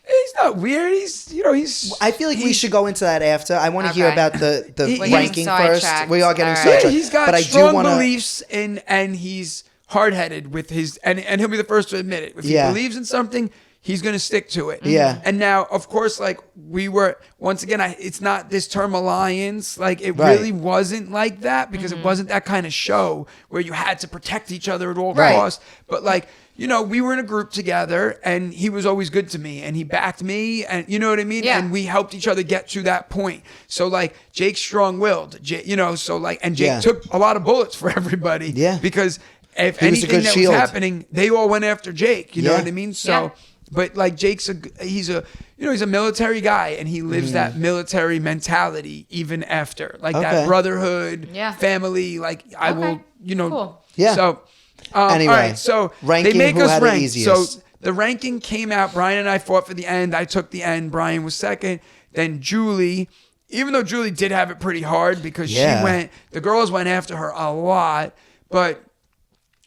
He's not weird. He's I feel like we should go into that after. I want to hear Okay. about the We're getting ranking first. sidetracked. We are getting All right. Yeah, sidetracked. he's got but I strong do want to. beliefs and he's hard-headed with his and he'll be the first to admit it. If Yeah. he believes in something, he's going to stick to it. Yeah. And now, of course, like we were once again, it's not this term alliance. Like it Right. really wasn't like that because it wasn't that kind of show where you had to protect each other at all Right. costs. But like we were in a group together and he was always good to me and he backed me and you know what I mean? Yeah. And we helped each other get to that point. So like Jake's strong-willed, so like, and Jake Yeah. took a lot of bullets for everybody. Yeah. Because if He was a anything good that shield. was happening, they all went after Jake. You know Yeah. what I mean? So, Yeah. But like he's a military guy, and he lives that military mentality even after, like that brotherhood, family. Like I will, Cool. Yeah. So Anyway, all right, so ranking, they make who us had it rank. easiest? So the ranking came out. Brian and I fought for the end. I took the end. Brian was second. Then Julie, even though Julie did have it pretty hard because the girls went after her a lot, but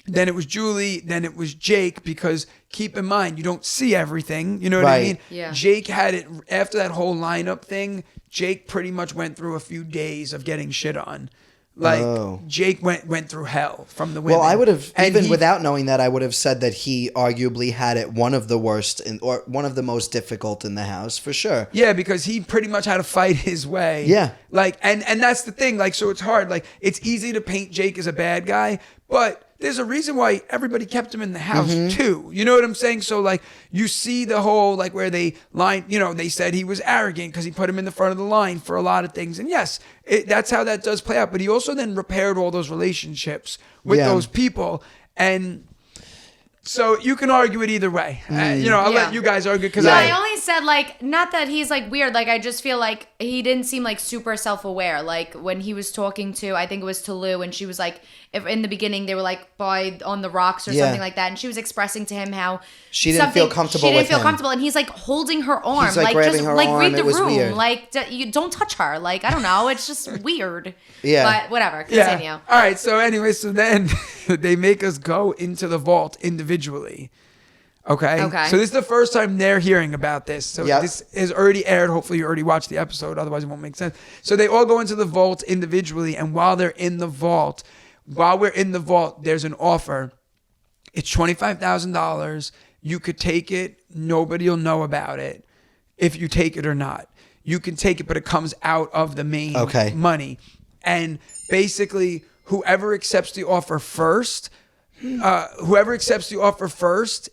then it was Julie, then it was Jake, because keep in mind, you don't see everything. You know what I mean? Yeah. Jake had it after that whole lineup thing. Jake pretty much went through a few days of getting shit on. Like Jake went through hell from the women. Well, I would have, without knowing that, I would have said that he arguably had it one of the worst or one of the most difficult in the house, for sure. Yeah, because he pretty much had to fight his way. Yeah. Like, and that's the thing. Like, so it's hard. Like, it's easy to paint Jake as a bad guy, but there's a reason why everybody kept him in the house too. You know what I'm saying? So like, you see the whole, like, where they they said he was arrogant because he put him in the front of the line for a lot of things. And yes, that's how that does play out. But he also then repaired all those relationships with those people. And so you can argue it either way. I'll let you guys argue because I only said, like, not that he's like weird. Like, I just feel like he didn't seem like super self-aware. Like when he was talking to, I think it was to Lou, and she was like, if in the beginning they were like on the rocks or something like that, and she was expressing to him how she didn't feel comfortable. And he's like holding her arm, He's like grabbing her arm. Read the room, weird. like you don't touch her. Like, I don't know, it's just weird. Yeah, but whatever. Continue. Yeah. All right. So anyway, so then they make us go into the vault individually. Okay. So this is the first time they're hearing about this. So this is already aired. Hopefully you already watched the episode. Otherwise it won't make sense. So they all go into the vault individually. And while we're in the vault, there's an offer. It's $25,000. You could take it. Nobody will know about it if you take it or not. You can take it, but it comes out of the main money. And basically, whoever accepts the offer first,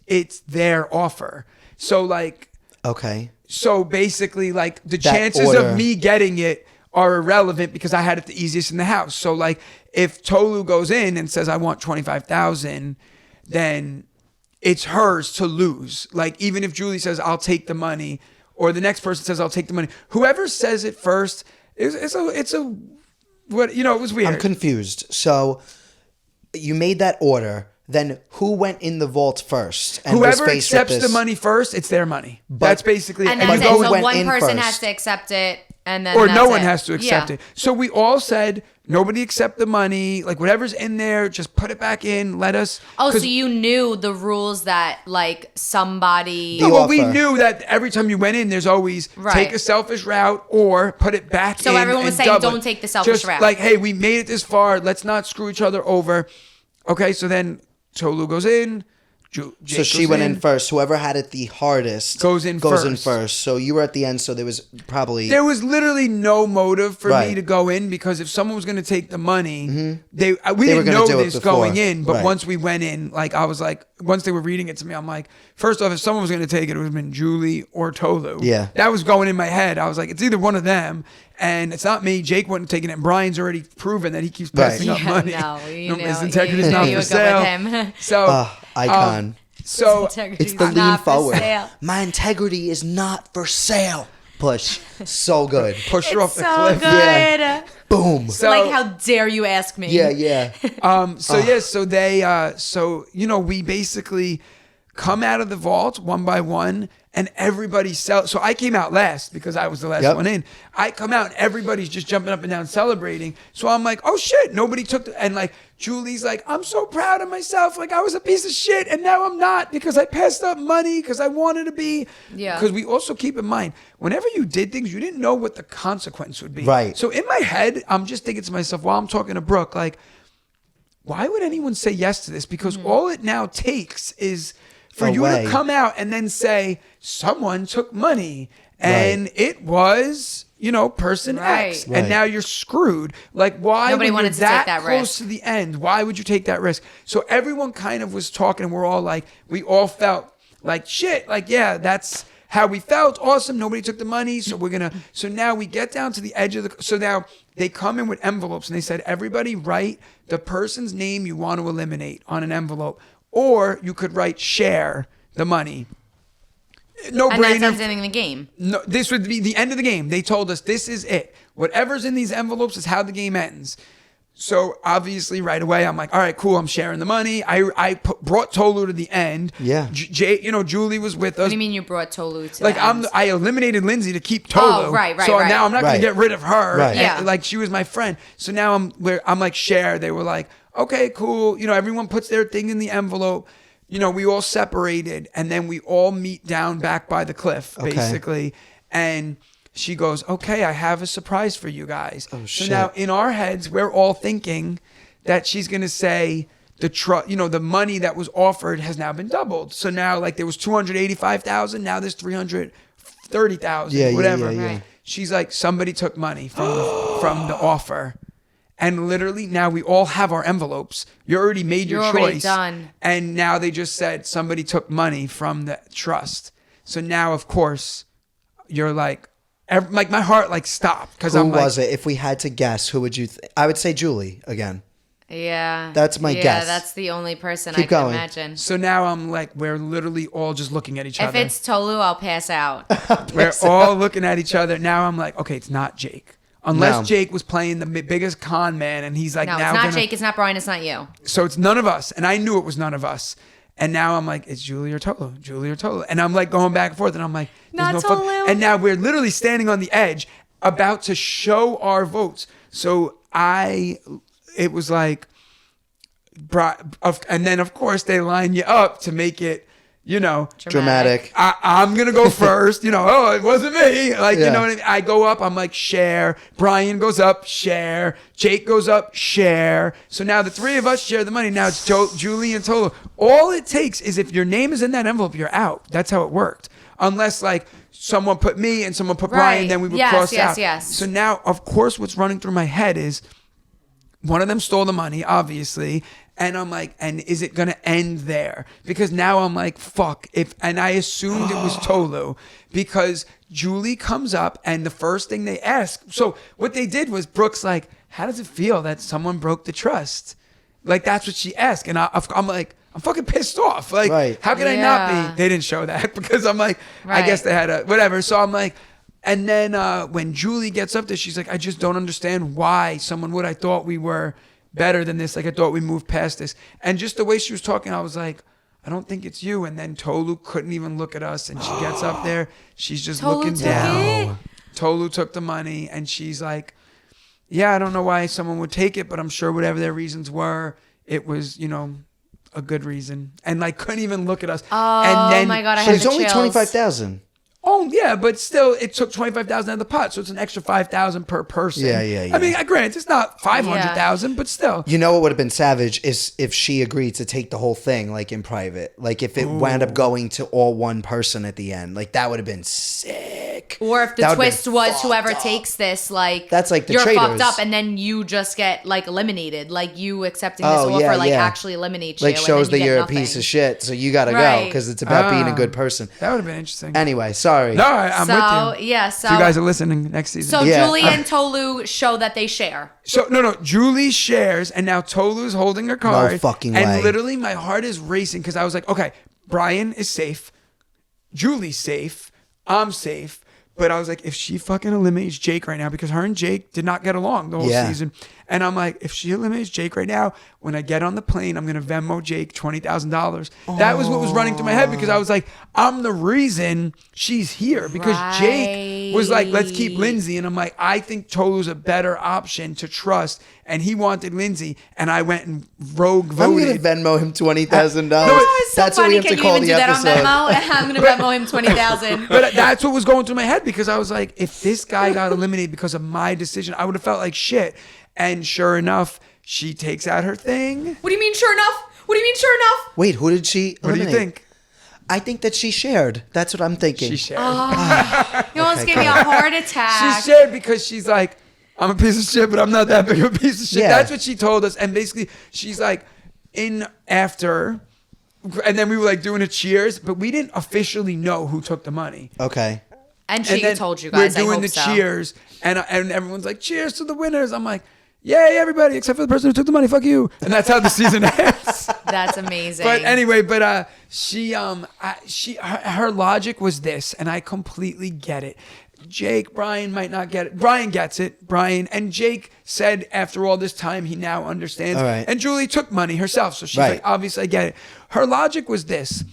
it's their offer. So like, so basically, like, the chances of me getting it are irrelevant because I had it the easiest in the house. So like, if Tolu goes in and says I want 25,000, then it's hers to lose. Like, even if Julie says I'll take the money, or the next person says I'll take the money, whoever says it first, it was weird. I'm confused. So you made that order. Then who went in the vault first? And whoever accepts the money first, it's their money. That's basically and it. that's it. who So went one in person first? has to accept it, and then or that's no one it. has to accept it. So we all said nobody accept the money. Like, whatever's in there, just put it back in. Let us. Oh, so you knew the rules that, like, somebody. The Well, we offer. knew that every time you went in, there's always take a selfish route or put it back in. So everyone was and saying, double don't it. take the selfish Just route. like, hey, we made it this far. Let's not screw each other over. Okay, so then Tolu goes in. Jake So she went in first. Whoever had it the hardest goes in first. So you were at the end. So there was probably literally no motive for me Right. to go in, because if someone was going to take the money, we They were didn't gonna know do it this before. going in. But Right. once we went in, like, I was like, once they were reading it to me, I'm like, first off, if someone was going to take it, it would have been Julie or Tolu. Yeah. That was going in my head. I was like, it's either one of them, and it's not me. Jake wouldn't have taken it. And Brian's already proven that he keeps passing up money. No, you His knew. integrity's You not knew you for would go sale. with him. So, icon. so Integrity's It's the lean not for forward. sale. My integrity is not for sale. Push. So good. push her off the So cliff. good. Yeah. Boom. So, Like, how dare you ask me? Yeah. So we basically come out of the vault one by one, and everybody so I came out last because I was the last one in. I come out and everybody's just jumping up and down celebrating. So I'm like, oh shit, nobody took and like Julie's like, I'm so proud of myself. Like, I was a piece of shit and now I'm not, because I passed up money because I wanted to be. Yeah. Because we also keep in mind, whenever you did things, you didn't know what the consequence would be. Right. So in my head, I'm just thinking to myself while I'm talking to Brooke, like, why would anyone say yes to this? Because all it now takes is for you to come out and then say, someone took money and it was, person X. Right. And now you're screwed. Like, why Nobody when wanted you're to take that that close risk. to the end, why would you take that risk? So everyone kind of was talking, and we're all like, we all felt like shit. Like, yeah, that's how we felt. Awesome. Nobody took the money. So so now we get down to the edge of so now they come in with envelopes and they said, everybody write the person's name you want to eliminate on an envelope, or you could write share the money. no And that's brainer. ending the game. No, this would be the end of the game. They told us this is it. Whatever's in these envelopes is how the game ends. So obviously, right away, I'm like, all right, cool. I'm sharing the money. I brought Tolu to the end. Yeah. Julie was with us. What do you mean you brought Tolu to Like the end? I eliminated Lindsay to keep Tolu. Oh, right. So right. now I'm not Right. gonna get rid of her. Right. And, Yeah. like she was my friend. So now I'm like share. They were like, okay, cool. Everyone puts their thing in the envelope. We all separated, and then we all meet down back by the cliff, Okay. basically. And she goes, okay, I have a surprise for you guys. Oh, so shit. now in our heads, we're all thinking that she's gonna say the money that was offered has now been doubled. So now like there was 285,000, now there's 330,000, Yeah, whatever. yeah. Right. She's like, somebody took money from the offer. And literally now we all have our envelopes. You already made your You're choice. already done. And now they just said somebody took money from the trust. So now, of course, you're like my heart like stopped because Who I'm like, was it? If we had to guess, who would you? I would say Julie again. Yeah. That's my guess. Yeah, that's the only person Keep I can going. imagine. So now I'm like, we're literally all just looking at each If other. it's Tolu, I'll pass out. We're all looking at each other. Now I'm like, okay, it's not Jake. Unless No. Jake was playing the biggest con man and he's like, No, now it's not gonna- Jake, it's not Brian, it's not you. So it's none of us. And I knew it was none of us. And now I'm like, it's Julie or Tolu, Julie or Tolu. And I'm like going back and forth. And I'm like, there's Not no fuck. Tolu. And now we're literally standing on the edge about to show our votes. So it was like, and then of course they line you up to make it, Dramatic. I'm gonna go first. Oh, it wasn't me. Like, Yeah. you know what I mean? I go up. I'm like, share. Brian goes up, share. Jake goes up, share. So now the three of us share the money. Now it's Julie and Tolu. All it takes is if your name is in that envelope, you're out. That's how it worked. Unless like someone put me and someone put Brian, Right. then we would Yes, cross yes, out. yes. So now, of course, what's running through my head is one of them stole the money, obviously. And I'm like, and is it going to end there? Because now I'm like, fuck. And I assumed it was Tolu because Julie comes up and the first thing they ask. So what they did was Brooke's like, how does it feel that someone broke the trust? Like, that's what she asked. And I'm like, I'm fucking pissed off. Like, Right. how can I not be? They didn't show that because I'm like, I Right. guess they had a whatever. So I'm like, and then when Julie gets up there, she's like, I just don't understand why someone would. I thought we were better than this. Like, I thought we moved past this. And just the way she was talking, I was like, I don't think it's you. And then Tolu couldn't even look at us. And she gets up there. She's just Tolu looking took down. it? Tolu took the money. And she's like, yeah, I don't know why someone would take it, but I'm sure whatever their reasons were, it was, a good reason. And like, couldn't even look at us. Oh, and then my God, I But had it's the only chills. 25,000. Oh yeah, but still, it took 25,000 out of the pot, so it's an extra 5,000 per person. Yeah. I mean, granted, it's not 500,000, but still. You know what would have been savage is if she agreed to take the whole thing like in private. Like if it wound up going to all one person at the end. Like that would have been sick. Or if That the would've been twist was fucked whoever up. takes this, like That's like the you're traitors. fucked up, and then you just get like eliminated. Like you accepting this Oh, offer, yeah, like yeah. actually eliminates Like you. shows and then that you you're get a piece nothing. of shit. So you got to go Right. because it's about being a good person. That would have been interesting. Anyway, sorry. No, I'm with So you. yeah, so If you guys are listening next season. so Yeah. Julie and Tolu show that they share. So no, Julie shares, and now Tolu's holding her card. fucking and way. literally, my heart is racing because I was like, okay, Brian is safe, Julie's safe, I'm safe. But I was like, if she fucking eliminates Jake right now, because her and Jake did not get along the whole Yeah. season. And I'm like, if she eliminates Jake right now, when I get on the plane, I'm going to Venmo Jake $20,000. That was what was running through my head because I was like, I'm the reason she's here. Because Jake was like, let's keep Right. Lindsay. And I'm like, I think Tolu's a better option to trust. And he wanted Lindsay. And I went and rogue I'm going voted. to Venmo him $20,000. No, It's so That's what funny. we have Can to you call even the do that episode. on Venmo? I'm gonna Venmo him 20,000. But that's what was going through my head because I was like, if this guy got eliminated because of my decision, I would have felt like shit. And sure enough, she takes out her thing. What do you mean? Sure enough. What do you mean? Sure enough. Wait, who did she What do you eliminate? think? I think that she shared. That's what I'm thinking. She shared. You almost gave me a heart attack. She shared because she's like, I'm a piece of shit, but I'm not that big of a piece of shit. Yeah. That's what she told us. And basically, she's like, in after, and then we were like doing a cheers, but we didn't officially know who took the money. Okay. And she And then told you guys. we're doing I hope the so. cheers, and everyone's like, cheers to the winners. I'm like, yay, everybody, except for the person who took the money. Fuck you. And that's how the season ends. That's amazing. But anyway, her logic was this, and I completely get it. Brian might not get it. Brian gets it. Brian and Jake said after all this time, he now understands. All right. And Julie took money herself, so she's Right. like, obviously I get it. Her logic was this.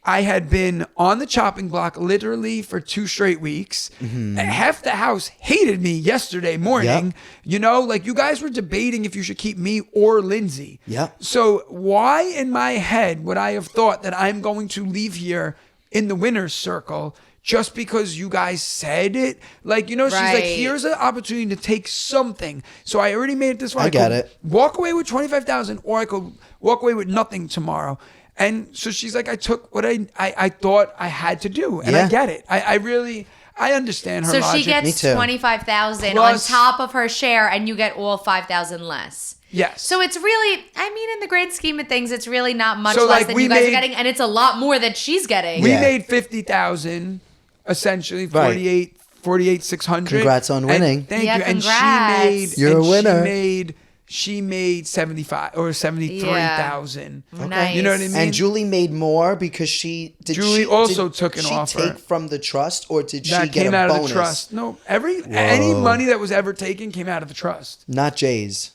I had been on the chopping block literally for 2 straight weeks. Mm-hmm. Half the house hated me yesterday morning. Yep. You know, like you guys were debating if you should keep me or Lindsay. Yep. So why in my head would I have thought that I'm going to leave here in the winner's circle just because you guys said it? Like, you know, she's like, Right. here's an opportunity to take something. So I already made it this way. I get could it. Walk away with 25,000, or I could walk away with nothing tomorrow. And so she's like, I took what I thought I had to do, and I Yeah. get it. I understand her so logic. she Me gets too. 25,000 on Plus- top of her share, and you get all 5,000 less. Yes. So it's really, I mean, in the great scheme of things, it's really not much So, less like, than we you guys made- are getting, and it's a lot more that she's getting. We Yeah. made 50,000, essentially Right. 48,600. Congrats on winning. And thank Yeah, you. And congrats. she made. You're a and winner. She made 75 or 73,000. Nice. You know what I mean? And Julie made more because Julie also took an offer. Did she take from the trust, or did that she get came a out bonus? of the trust. No, any money that was ever taken came out of the trust. Not Jay's.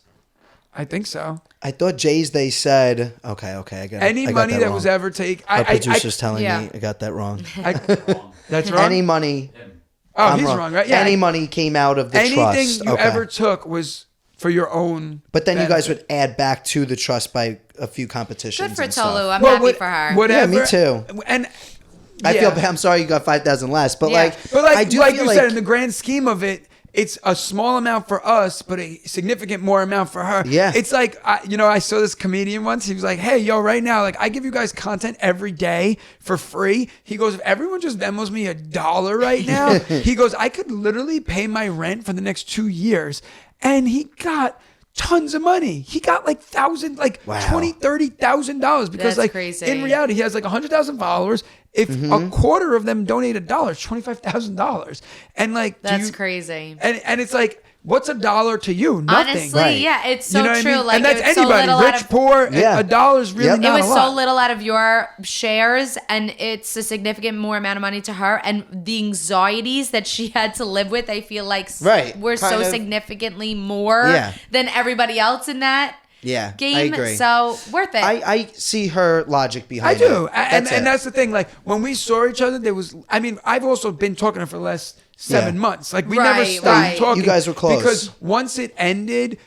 I think so. I thought Jay's. They said okay. I got Any I got money that wrong. was ever taken. Our producer's telling Yeah. me I got that wrong. That's wrong. Any money. Oh, I'm he's wrong, right? Yeah. Any money came out of the Anything trust. you Okay. ever took was for your own. But then you guys benefit. would add back to the trust by a few competitions. Good for and stuff. Tolu. I'm Well, happy for her. Whatever. Yeah, me too. And I yeah. feel bad. I'm sorry you got 5,000 less, but Yeah. But I do like feel you like said, in the grand scheme of it, it's a small amount for us, but a significant more amount for her. Yeah. It's like, I saw this comedian once. He was like, hey, yo, right now, like, I give you guys content every day for free. He goes, if everyone just Venmos me $1 right now, he goes, I could literally pay my rent for the next 2 years. And he got tons of money. He got like Wow. $20,000-$30,000 because That's like crazy. in reality he has like 100,000 followers. If a quarter of them donate $1, it's $25,000. And like, That's crazy. And it's like, what's $1 to you? Nothing. Honestly, Right. yeah, it's so You know what I true. mean? Like, and that's it was so anybody, little out rich, of, poor. Yeah. $1 is really Yep. not it was a lot. so little out of your shares, and it's a significant more amount of money to her. And the anxieties that she had to live with, I feel like Right. were so Kind of- significantly more Yeah. than everybody else in that Yeah, game. I agree. So worth it. I see her logic I behind do. it. And it. that's the thing. Like, when we saw each other, I've also been talking to her for the last 7 Yeah. months. Like, we Right, never stopped right. talking. You guys were close. Because once it ended,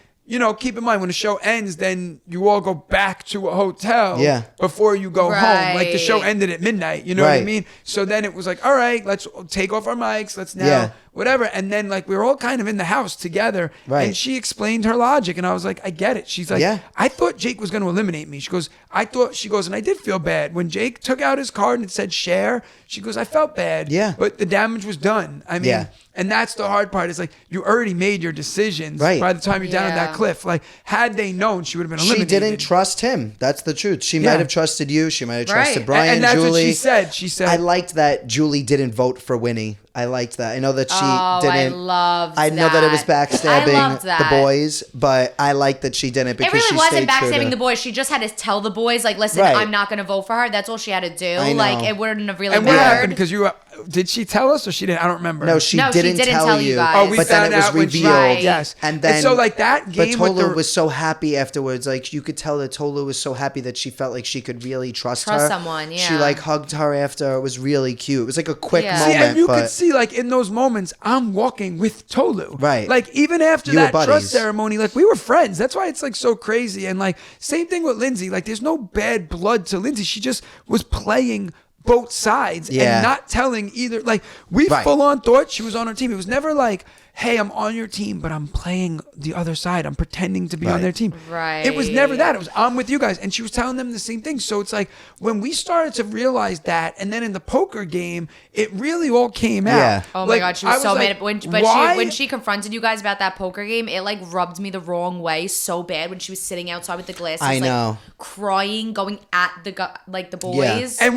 keep in mind, when the show ends, then you all go back to a hotel Yeah. before you go home. Like, the show Right. ended at midnight. You know what I Right. mean? So then it was like, all right, let's take off our mics. Let's now, Yeah. whatever. And then, like, we were all kind of in the house together. Right. And she explained her logic. And I was like, I get it. She's like, Yeah. I thought Jake was going to eliminate me. She goes, and I did feel bad. When Jake took out his card and it said share, she goes, I felt bad. Yeah. But the damage was done. I mean, Yeah. and that's the hard part. Is like, you already made your decisions Right. by the time you're down at that Yeah. cliff. Like, had they known, she would have been She eliminated. didn't trust him. That's the truth. She Yeah. might have trusted you. She might have Right. trusted Brian, and that's Julie. what she said. She said, I liked that Julie didn't vote for Winnie. I liked that. I know that she didn't. I loved I know that it was that. I backstabbing loved the that. boys, but I liked that she didn't because It really she wasn't stayed true backstabbing to- the boys. She just had to tell the boys, like, listen, Right. I'm not going to vote for her. That's all she had to do. I know. Like, it wouldn't have really and what happened? mattered. Because did she tell us or she didn't? I don't remember. No, she No, she didn't didn't tell tell you guys. Oh, we but then found it was out when she- revealed. Right. Yes. And then so like that game But with Tolu the, was so happy afterwards. Like you could tell that Tolu was so happy that she felt like she could really trust her. someone, She yeah. like hugged her after. It was really cute. It was like a quick Yeah. See, moment. and you but could see, like, in those moments, I'm walking with Tolu. Right. Like, even after You were that buddies. trust ceremony, like, we were friends. That's why it's, like, so crazy. And, like, same thing with Lindsay. Like, there's no bad blood to Lindsay. She just was playing both sides Yeah. and not telling either. Like, we Right. full on thought she was on our team. It was never like, hey, I'm on your team, but I'm playing the other side. I'm pretending to be on Right. their team. Right. It was never that. It was, I'm with you guys. And she was telling them the same thing. So it's like, when we started to realize that, and then in the poker game, it really all came out. Yeah. Oh my Like, god, she I was so like, mad. why? When she confronted you guys about that poker game, it like rubbed me the wrong way so bad. When she was sitting outside with the glasses, I know. like crying, going at the boys. And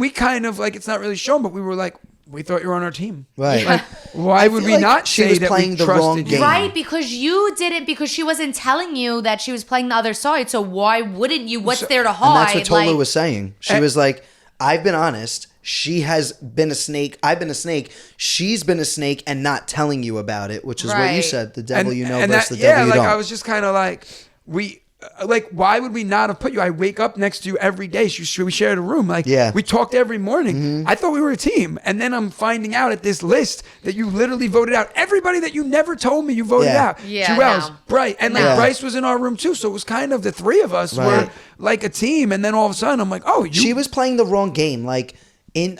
we kind of like, it's not really shown, but we were like, we thought you were on our team. Right. Yeah. Why I would feel we like not she say was that playing we the trusted wrong you? game. Right, because you didn't, because she wasn't telling you that she was playing the other side. So why wouldn't you? What's there to hide? And that's what Tolu Like- was saying. She was like, I've been honest. She has been a snake. I've been a snake. She's been a snake and not telling you about it, which is what you Right. said. The devil you know and versus that, the devil you like don't. I was just kind of like, why would we not have put you? I wake up next to you every day. We shared a room. Like, Yeah. we talked every morning. I thought we were a team. And then I'm finding out at this list that you literally voted out everybody that you never told me you voted Yeah. out. Yeah, Jewels, no. Bright. And like No. Bryce was in our room too. So it was kind of the three of us were Right. like a team. And then all of a sudden I'm like, oh, She was playing the wrong game. Like,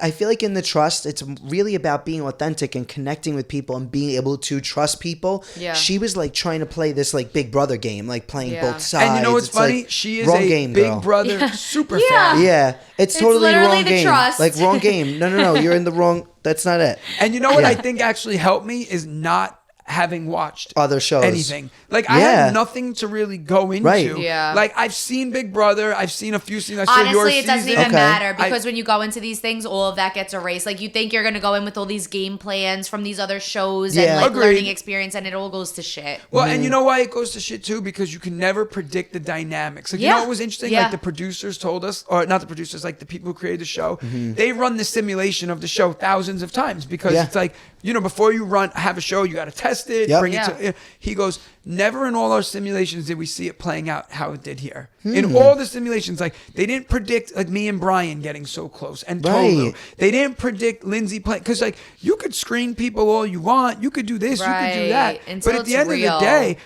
I feel like in the trust, it's really about being authentic and connecting with people and being able to trust people. Yeah. She was like trying to play this like Big Brother game, like playing Yeah. both sides. And you know what's It's funny? like, She is wrong a game, Big girl. Brother super Yeah. fan. Yeah, it's It's totally literally wrong the game. trust. Like wrong game. No. You're in the wrong. That's not it. And you know what Yeah. I think actually helped me is not having watched Other shows. anything. Like I Yeah. had nothing to really go into. Right. Yeah. Like I've seen Big Brother. I've seen a few scenes. I saw your Honestly, it doesn't season. even Okay. matter because when you go into these things, all of that gets erased. Like you think you're going to go in with all these game plans from these other shows Yeah. and like Agreed. learning experience, and it all goes to shit. Well, and you know why it goes to shit too? Because you can never predict the dynamics. Like you Yeah. know what was interesting? Yeah. Like the producers told us, or not the producers, like the people who created the show, they run the simulation of the show thousands of times because Yeah. it's like, you know, before you have a show, you got to test it, Yep. bring Yeah. it to. He goes, never in all our simulations did we see it playing out how it did here. In all the simulations, like they didn't predict like me and Brian getting so close and Tolu. Right. They didn't predict Lindsay playing because like you could screen people all you want, you could do this, you could do that, Right. Until but at the it's end of real. the day,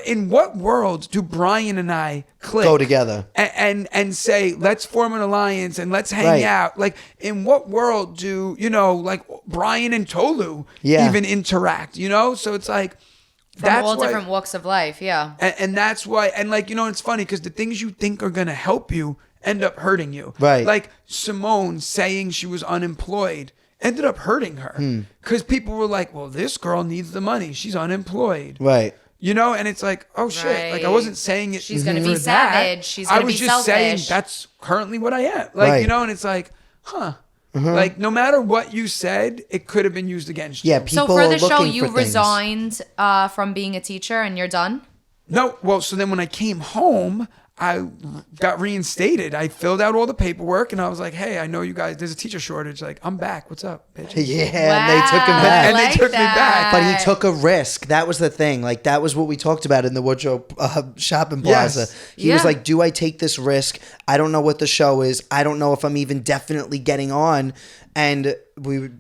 in what world do Brian and I click, Go together. and say let's form an alliance and let's hang Right. out? Like in what world do like Brian and Tolu Yeah. even interact? You know, so it's like From that's all why, different walks of life, yeah. and that's why, and like it's funny because the things you think are gonna help you end up hurting you. Right. Like Simone saying she was unemployed ended up hurting her Hmm. because people were like, "Well, this girl needs the money. She's unemployed." Right. You know, and it's like, oh shit! Like I Right. wasn't saying it. She's gonna for be that. savage. She's I gonna was be just saying selfish. that's currently what I am. Like Right. and it's like, huh? Like no matter what you said, it could have been used against you. Yeah. People So for are the show, looking you for things. resigned from being a teacher and you're done? No, well, so then when I came home, I got reinstated. I filled out all the paperwork, and I was like, "Hey, I know you guys. There's a teacher shortage. Like, I'm back. What's up, bitch?" Yeah, and they took him Wow, back. I And they like took me back. But he that. took a risk. That was the thing. Like that was what we talked about in the Wardrobe Shopping Plaza. Yes. He was Yeah. like, "Do I take this risk? I don't know what the show is. I don't know if I'm even definitely getting on." And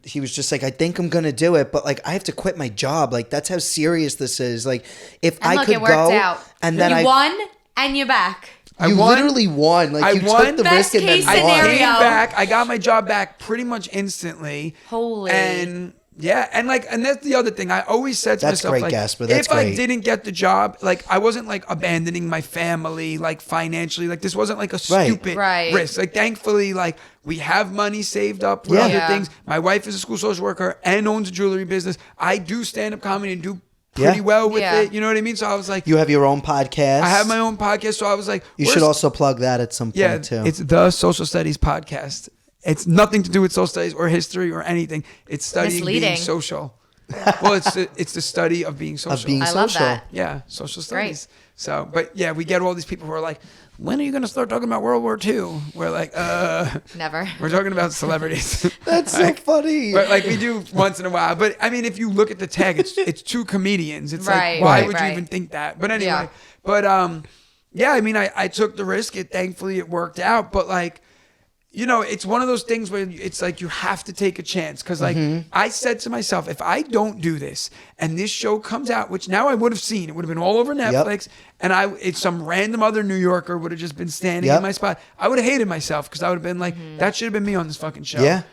he was just like, "I think I'm gonna do it, but like I have to quit my job. Like that's how serious this is. Like if And I look, could it worked go out. and then you I won and you're back. I you won. literally won. Like I you won. took the Best risk and then case won. I scenario. came back. I got my job back pretty much instantly. Holy. And yeah, and that's the other thing. I always said to That's myself, great, like, Gaspar. That's if I great. didn't get the job, like I wasn't like abandoning my family, like financially. Like this wasn't like a Right. stupid Right. risk. Like thankfully, like we have money saved up for Yeah. other Yeah. things. My wife is a school social worker and owns a jewelry business. I do stand up comedy and do pretty Yeah. well with Yeah. it. You know what I mean? So I was like, You have your own podcast. I have my own podcast. So I was like, You where's- should also plug that at some point yeah, too. it's the Social Studies Podcast. It's nothing to do with social studies or history or anything. It's studying being Misleading. social. Well, it's the study of being social. being I love social. that. Yeah, social Great. studies. So, but yeah, we get all these people who are like, when are you going to start talking about World War II? We're like, Never. we're talking about celebrities. That's so funny. But like we do once in a while. But I mean, if you look at the tag, it's two comedians. It's Right, like, why right, would you right. even think that? But anyway, Yeah. but yeah, I mean, I took the risk. Thankfully it worked out. But like, it's one of those things where it's like you have to take a chance. Because like I said to myself, if I don't do this and this show comes out, which now I would have seen, it would have been all over Netflix, and it's some random other New Yorker would have just been standing Yep. in my spot. I would have hated myself because I would have been like, that should have been me on this fucking show. Yeah.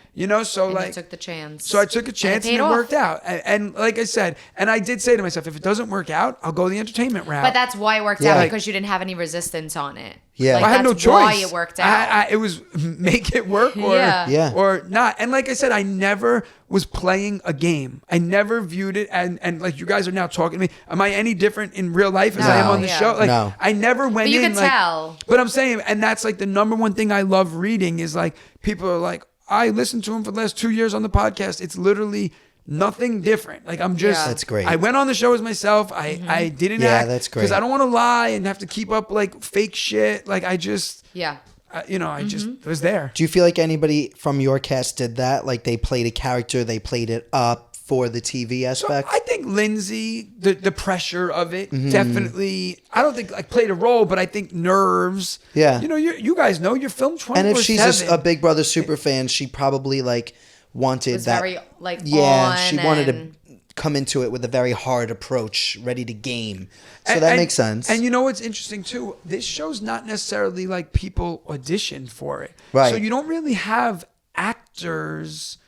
So And like you took the chance. so I took a chance and paid it off. worked out. And like I said, and I did say to myself, if it doesn't work out, I'll go the entertainment route. But that's why it worked Yeah. out, because you didn't have any resistance on it. Yeah. Like, I had no that's choice. why it worked out. It was make it work or Yeah. or not. And like I said, I never was playing a game. I never viewed it and like you guys are now talking to me. Am I any different in real life as I am No. on the Yeah. show? Like No. I never went But you in could like, tell. But I'm saying, and that's like the number one thing I love reading is like people are like, I listened to him for the last 2 years on the podcast. It's literally nothing different. Like I'm just. Yeah. That's great. I went on the show as myself. I didn't Yeah, act. that's great. Because I don't want to lie and have to keep up like fake shit. Like I just. Yeah. I just was there. Do you feel like anybody from your cast did that? Like they played a character, they played it up for the TV So aspect? I think Lindsay, the pressure of it, definitely. I don't think like played a role, but I think nerves. Yeah. You guys know you're filmed 24/7. And if she's a Big Brother super fan, she probably like wanted Was that. very like Yeah, on she wanted and- to come into it with a very hard approach, ready to game. So that makes sense. And you know what's interesting too? This show's not necessarily like people auditioned for it. Right. So you don't really have actors.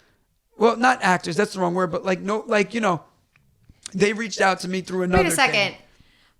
Well, not actors. That's the wrong word. But like no, like they reached out to me through another. Wait a second. thing.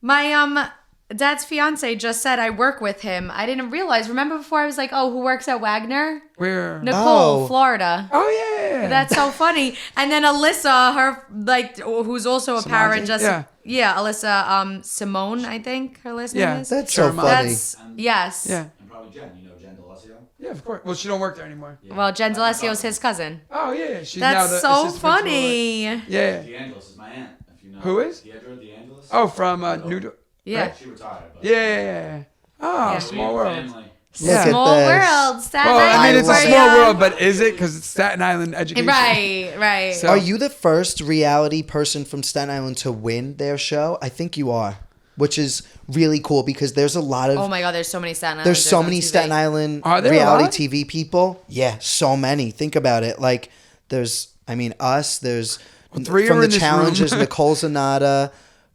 My dad's fiance just said I work with him. I didn't realize. Remember before I was like, oh, who works at Wagner? Where? Nicole, Oh. Florida. Oh yeah. That's so funny. And then Alyssa, her like, who's also a parent, just Alyssa Simone, I think her last name is. That's so Sherman. funny. That's yes. Yeah. And probably Jen. You know Jen DeLassio? Yeah, of course. Well, she don't work there anymore. Well, Jen DeLassio is his cousin. Oh yeah. She's now That's the so assistant principal. funny. Yeah. DeAngelis is my aunt. If you know. Who is? Deidre DeAngelis. Oh, from New. Yeah. She retired. But Yeah. Oh, Yeah. small world. Family. Look at Small this. world. Staten Well, I mean, Island it's a for small ya. world, but is it? Because it's Staten Island education. Right. So- Are you the first reality person from Staten Island to win their show? I think you are, which is really cool because there's a lot of Oh my God, there's so many Staten Islanders there's so on many TV. Staten Island Are there a reality lot? TV people. Yeah, so many. Think about it. Like there's, I mean, us. There's three from are the in this challenges. room. Nicole Zanata.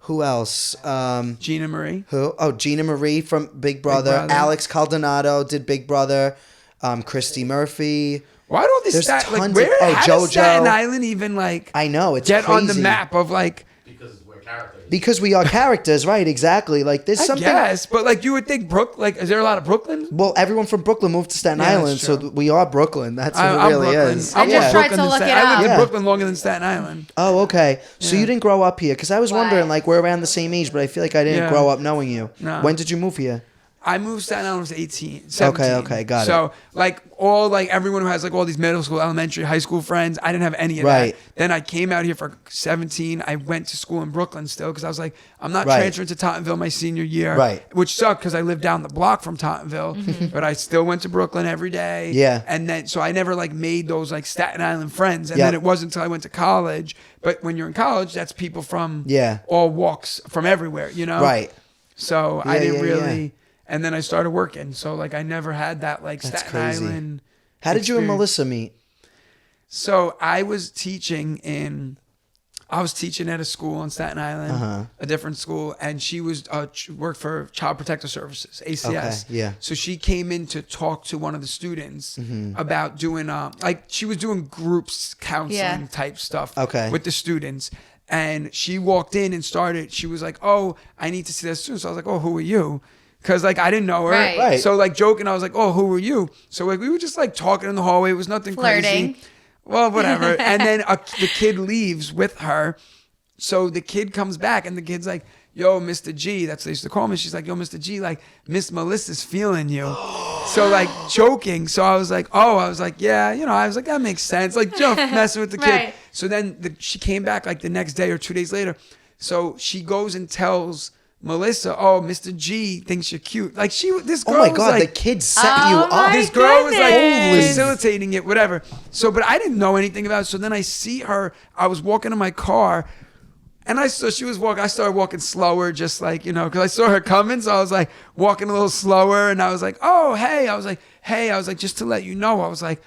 Who else? Gina Marie. Who? Oh, Gina Marie from Big Brother. Brother. Alex Caldonado did Big Brother. Christy Murphy. Why don't these There's Staten like tons where? of- oh, how does JoJo. Staten Island even like I know it's get on the crazy. map of like? Because we're characters. Because we are characters, right? Exactly. Like there's I something. guess, but like you would think like is there a lot of Brooklyn? Well, everyone from Brooklyn moved to Staten Yeah, that's Island, so true. we are Brooklyn. That's what I'm it really Brooklyn. is. I'm I just more tried Brooklyn to than look Staten- it I lived up. in Yeah. Brooklyn longer than Staten Island. Oh, okay. So you didn't grow up here because I was wondering, Why? like, we're around the same age, but I feel like I didn't Yeah. grow up knowing you. No. When did you move here? I moved to Staten Island when I was 18, 17. Okay, got it. So like everyone who has like all these middle school, elementary, high school friends, I didn't have any of Right. that. Then I came out here for 17. I went to school in Brooklyn still because I was like, I'm not Right. transferring to Tottenville my senior year. Right. Which sucked because I lived down the block from Tottenville, but I still went to Brooklyn every day. Yeah. And then, so I never like made those like Staten Island friends. And Yep. then it wasn't until I went to college. But when you're in college, that's people from Yeah. all walks from everywhere, you know? Right. So I Yeah, didn't yeah, really, yeah. and then I started working. So like I never had that like That's Staten crazy. Island. How did you and experience. Melissa meet? So I was teaching at a school in Staten Island, Uh-huh. a different school, and she was worked for Child Protective Services, ACS. Okay, yeah. So she came in to talk to one of the students Mm-hmm. about doing like she was doing groups counseling Yeah. type stuff Okay. with the students. And she walked in and she was like, "Oh, I need to see that student." So I was like, "Oh, who are you?" Because like I didn't know her. Right. Right. So like joking, I was like, "Oh, who are you?" So like we were just like talking in the hallway. It was nothing Flirting. crazy. Well, whatever. And then the kid leaves with her. So the kid comes back and the kid's like, "Yo, Mr. G," that's what they used to call me. She's like, "Yo, Mr. G, like Miss Melissa's feeling you." So like joking. So I was like, "Yeah," I was like, that makes sense. Like joke, messing with the kid. Right. So then she came back like the next day or 2 days later. So she goes and tells Melissa, "Oh, Mr. G thinks you're cute." Like this girl Oh my was God, like, the kid set you Oh up. my this girl was like goodness. facilitating it, whatever. So, but I didn't know anything about it. So then I see her. I was walking in my car, and I saw she was walking. I started walking slower, just like because I saw her coming. So I was like walking a little slower, and I was like, "Oh, hey!" I was like, "Hey!" I was like, just to let you know, I was like,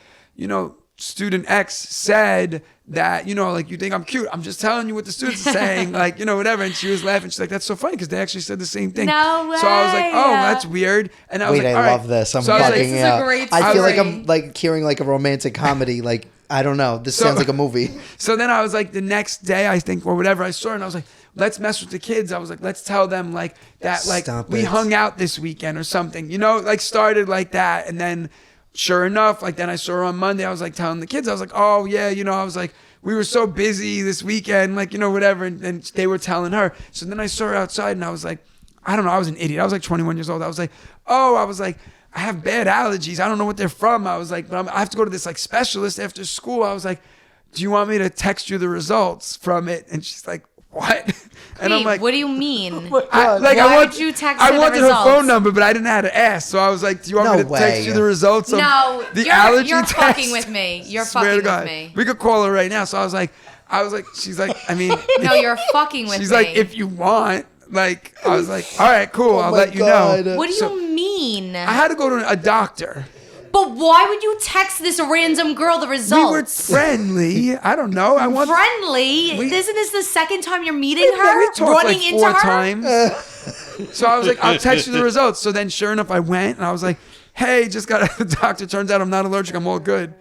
Student X said that, like, you think I'm cute. I'm just telling you what the students are saying, like, whatever. And she was laughing. She's like, that's so funny because they actually said the same thing. No So I was like, way. oh, that's weird. And I was Wait, like, I all right. love this. I'm So I was like, bugging This is a out. great I feel like story. I'm like hearing like a romantic comedy. Like I don't know. This sounds like a movie. So then I was like, the next day, I think, or whatever, I saw her and I was like, let's mess with the kids. I was like, let's tell them like that, like Stop we it. hung out this weekend or something, like started like that. And then sure enough, like then I saw her on Monday. I was like telling the kids, I was like, oh yeah, I was like, we were so busy this weekend, like, whatever. And they were telling her. So then I saw her outside and I was like, I don't know. I was an idiot. I was like 21 years old. I was like, oh, I have bad allergies. I don't know what they're from. I was like, but I have to go to this like specialist after school. I was like, do you want me to text you the results from it? And she's like, what? And I'm Wait, like, what do you mean? I would you text her the wanted her results? phone number, but I didn't know how to ask. So I was like, do you want me No to text way. you the results of No, the you're allergy you're test? fucking with me. You're Swear fucking to God. with me. We could call her right now. So I was like, she's like, I mean, No, you're fucking with she's me. like, if you want, like, I was like, all right, cool. I'll my let you God. know. What do So you mean? I had to go to a doctor. But why would you text this random girl the We results? were friendly. I don't know. I want. Friendly? Isn't this the second time you're meeting her? We talked Running like into 4 her? times. So I was like, I'll text you the results. So then, sure enough, I went and I was like, hey, just got out of the doctor. Turns out I'm not allergic. I'm all good.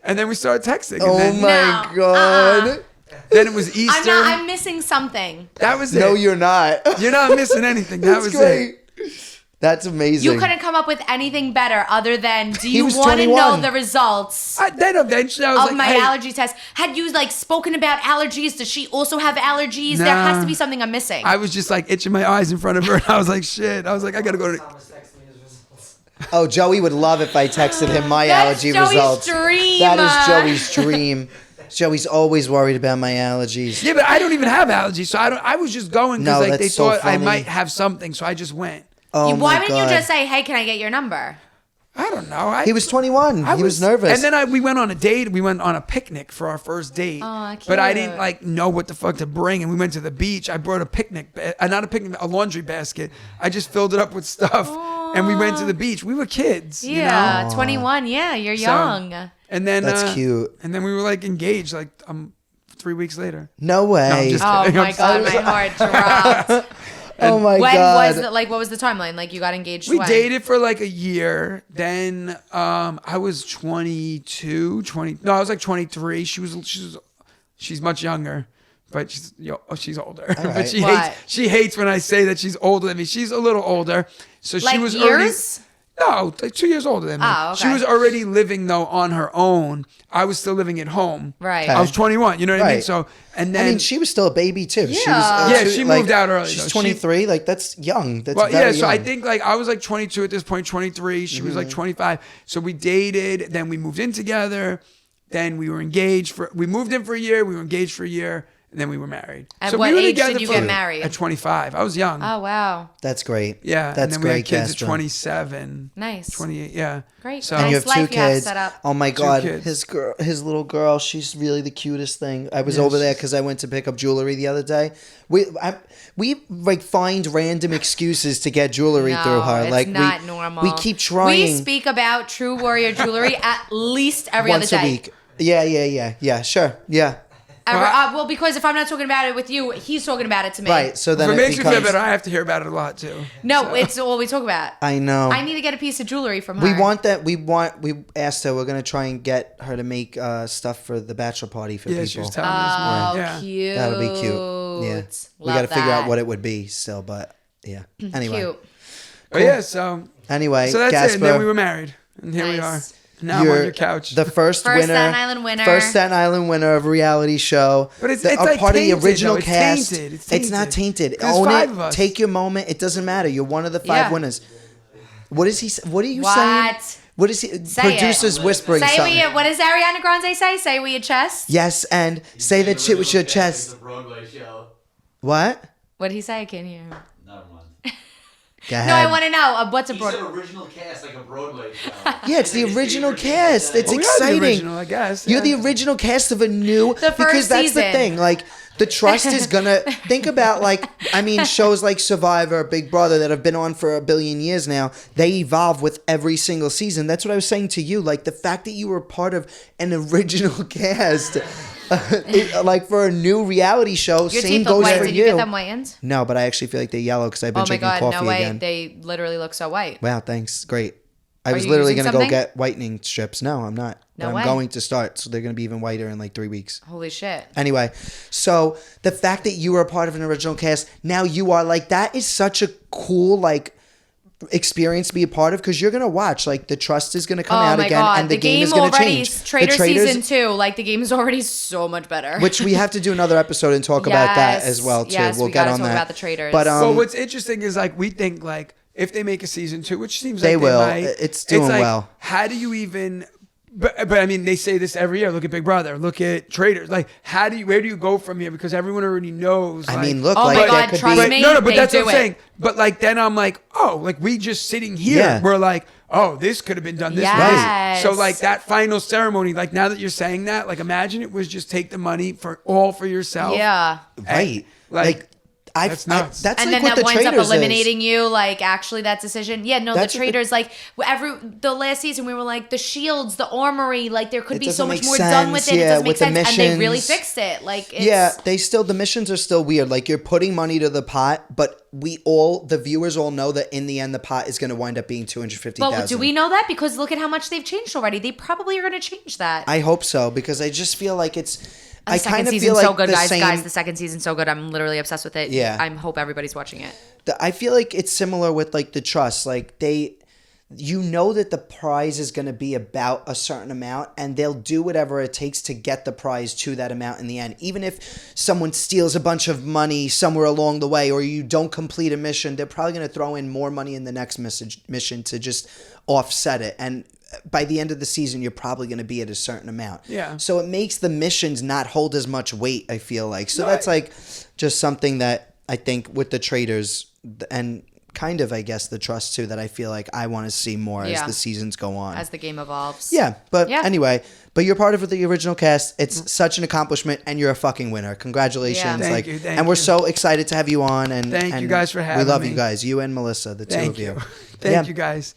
And then we started texting. And Oh then, my No. God. then it was Easter. I'm missing something. That was it. No, you're not. You're not missing anything. That That's was great. it. That's amazing. You couldn't come up with anything better other than, do He you was want to 21. know the results Then eventually I was of like, my hey, allergy test? Had you like spoken about allergies? Does she also have allergies? There has Nah. to be something I'm missing. I was just like itching my eyes in front of her. And I was like, shit. I was like, I gotta go to. Oh, Joey would love if I texted him my That's allergy Joey's results. dream. That is Joey's dream. Joey's always worried about my allergies. Yeah, but I don't even have allergies, so I was just going No, because like they that's so thought I funny. might have something, so I just went. Oh Why my wouldn't God. you just say, hey, can I get your number? I don't know. He was 21. He was nervous. And then we went on a date. We went on a picnic for our first date. Aw, But I cute. didn't like know what the fuck to bring, and we went to the beach. I brought a picnic, not a picnic, a laundry basket. I just filled it up with stuff, and we went to the beach. We were kids, you know. Yeah, 21. Yeah, you're So- young. And then That's cute. And then we were like engaged like 3 weeks later. No way. No, I'm just Oh kidding. my I'm God, sorry. my heart dropped. Oh my When God. was it? Like, what was the timeline? Like, you got engaged We when? dated for like a year. Then I was 22, 20. No, I was like 23. She's much younger, but she's older. But right. What? she hates when I say that she's older than me. She's a little older. So Like she was years? No, like 2 years older than me. Oh, okay. She was already living though on her own. I was still living at home. Right. I was 21. You know what I mean? Right. So and then I mean, she was still a baby too. She was, Yeah. Yeah, she moved out early, She's though. 23. Like that's young. That's well, very yeah, so I young. think like I was like 22 at this point, 23. She was like Mm-hmm. 25. So we dated, then we moved in together, then we were engaged we moved in for a year, we were engaged for a year, and then we were married. At so what we were age together did you for- get married? At 25. I was young. Oh, wow. That's great. Yeah, That's and then we great. had kids Casper. at 27. Nice. 28, yeah. Great. So And you Nice have two life you have kids. set up. Oh my God, kids. his little girl. She's really the cutest thing. I was over there because I went to pick up jewelry the other day. We like find random excuses to get jewelry No, through her. it's Like not normal. we keep trying. We speak about True Warrior jewelry at least every once other day. a week. Yeah. Sure. Yeah. Well, because if I'm not talking about it with you, he's talking about it to me. Right. So then If it it makes you feel becomes. better, I have to hear about it a lot too. No, it's all we talk about. I know. I need to get a piece of jewelry from her. We want that. We asked her. We're gonna try and get her to make stuff for the bachelor party for Yeah, people. she was telling me this Oh, morning. Yeah. cute. That'll be cute. Yeah. We Love got to figure out that. what it would be still, but yeah. Anyway. Cute. But yeah, so Anyway. so that's Gasper, it. And then we were married, and here we are. Nice. Now I'm on your couch. The first First winner. Staten Island winner. First Staten Island winner of a reality show. But it's A like part tainted, of the original though. It's cast. tainted. It's It's not tainted. There's Own 5 it. of us. Take your moment. It doesn't matter. You're one of the 5 Yeah. winners. What is he? What are you What? saying? What is he? Say Producers it. whispering Say something. what does Ariana Grande say? Say with your chest. Yes, and say that shit with your chest. It's a Broadway show. What? What did he say? I can't hear him. Never mind. Go ahead. No, I want to know what's a He broad. said original cast like a Broadway show. Yeah, it's the original cast. It's Well, we are the exciting. original, I guess. You're Yeah. the original cast of a new. The first because that's the season. thing. Like the trust is gonna think about shows like Survivor, Big Brother that have been on for a billion years now. They evolve with every single season. That's what I was saying to you. Like the fact that you were part of an original cast. Like for a new reality show, Your same teeth look goes white. for Did you get them whitened? No, but I actually feel like they're yellow because I've been Oh my drinking god, coffee no way. again. They literally look so white. Wow, thanks. Great. I was you literally using going to go something? get whitening strips. No, I'm not. No But way. I'm going to start. So they're going to be even whiter in like 3 weeks. Holy shit. Anyway, so the fact that you were a part of an original cast, now you are like, that is such a cool, like, experience to be a part of because you're going to watch. Like, the trust is going to come Oh out my again god, and the game is game going to already. change. Traitor The Traitors- season 2, like the game is already so much better. Which we have to do another episode and talk about that Yes, as well, too. yes, we'll we get gotta on talk that. about the Traitors. But, Well, what's interesting is like we think like if they make a season 2, which seems They like will. they might, It's doing like, well. How do you even? But I mean, they say this every year. Look at Big Brother. Look at Traders. Like, where do you go from here? Because everyone already knows. I like, mean, look, Oh like my there God, could trust be. me. no, but They that's what do I'm it. saying. But like, then I'm like, oh, like we just sitting here. Yeah. We're like, oh, this could have been done this way. Yes. So like that final ceremony, like now that you're saying that, like imagine it was just take the money for yourself. Yeah. Right. Like, That's nuts. That's And like then what that the winds up Traders eliminating you, like actually that decision. Yeah, no, That's the what the- Traders, like the last season we were like the Shields, the Armory, like there could It be so doesn't much make more done with sense, it. It yeah, doesn't make with the sense, and they really missions. fixed it. Like it's, Yeah, the missions are still weird. Like you're putting money to the pot, but the viewers all know that in the end the pot is going to wind up being 250,000. But do we know that? Because look at how much they've changed already. They probably are going to change that. I hope so because I just feel like it's. The I second kind of season's feel like so good, the guys. same. Guys, the second season's so good. I'm literally obsessed with it. Yeah. I hope everybody's watching it. I feel like it's similar with like the trust. Like you know that the prize is going to be about a certain amount and they'll do whatever it takes to get the prize to that amount in the end. Even if someone steals a bunch of money somewhere along the way or you don't complete a mission, they're probably going to throw in more money in the next mission to just offset it. And by the end of the season, you're probably going to be at a certain amount. Yeah. So it makes the missions not hold as much weight, I feel like. So that's like just something that I think with the Traders and kind of, I guess, the trust too, that I feel like I want to see more as Yeah. the seasons go on. As the game evolves. Yeah, but Yeah. anyway, but you're part of the original cast. It's such an accomplishment, and you're a fucking winner. Congratulations! Yeah. Thank like, you, thank and we're you. so excited to have you on. And Thank you and guys for having We love me. you guys, you and Melissa, the two Thank of you. Thank you guys.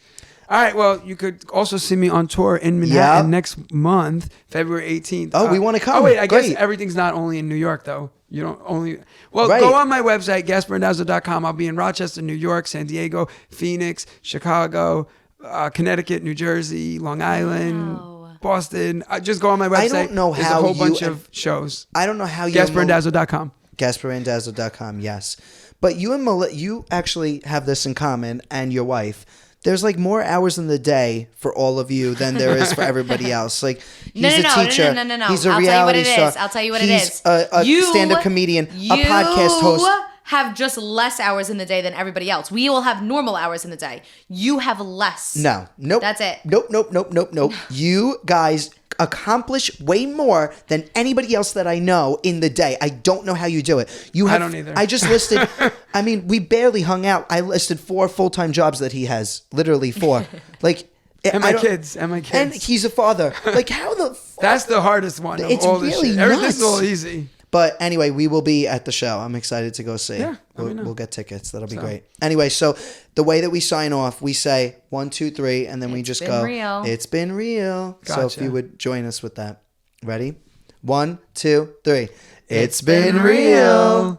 All right, well, you could also see me on tour in Manhattan Yep. next month, February 18th. Oh, we wanna come. Oh, wait, I guess Great. everything's not only in New York, though. You don't only... Well, Right. go on my website, GaspareRandazzo.com. I'll be in Rochester, New York, San Diego, Phoenix, Chicago, Connecticut, New Jersey, Long Island, Boston. Just go on my website. I don't know There's how a whole you bunch and- of shows. I don't know how you GaspareRandazzo.com. GaspareRandazzo.com, yes. But you and you actually have this in common, and your wife. There's like more hours in the day for all of you than there is for everybody else. Like he's No, a teacher. No. He's a I'll reality star. Tell you what it He's is. a stand-up comedian, a podcast host. You have just less hours in the day than everybody else. We all have normal hours in the day. You have less. No, nope. That's it. Nope. You guys accomplish way more than anybody else that I know in the day. I don't know how you do it. I don't either. I just listed, I mean, we barely hung out. I listed 4 full-time jobs that he has. Literally 4. Like, And I my don't- kids. And my kids. And he's a father. Like, how the fuck? That's the hardest one of It's all this really shit. Everything's nuts. all easy. But anyway, we will be at the show. I'm excited to go see. Yeah, let me know. We'll get tickets. That'll be great. Anyway, so the way that we sign off, we say 1, 2, 3, and then we just been go. real. It's been real. So if Gotcha. you would join us with that. Ready? 1, 2, 3. It's been real.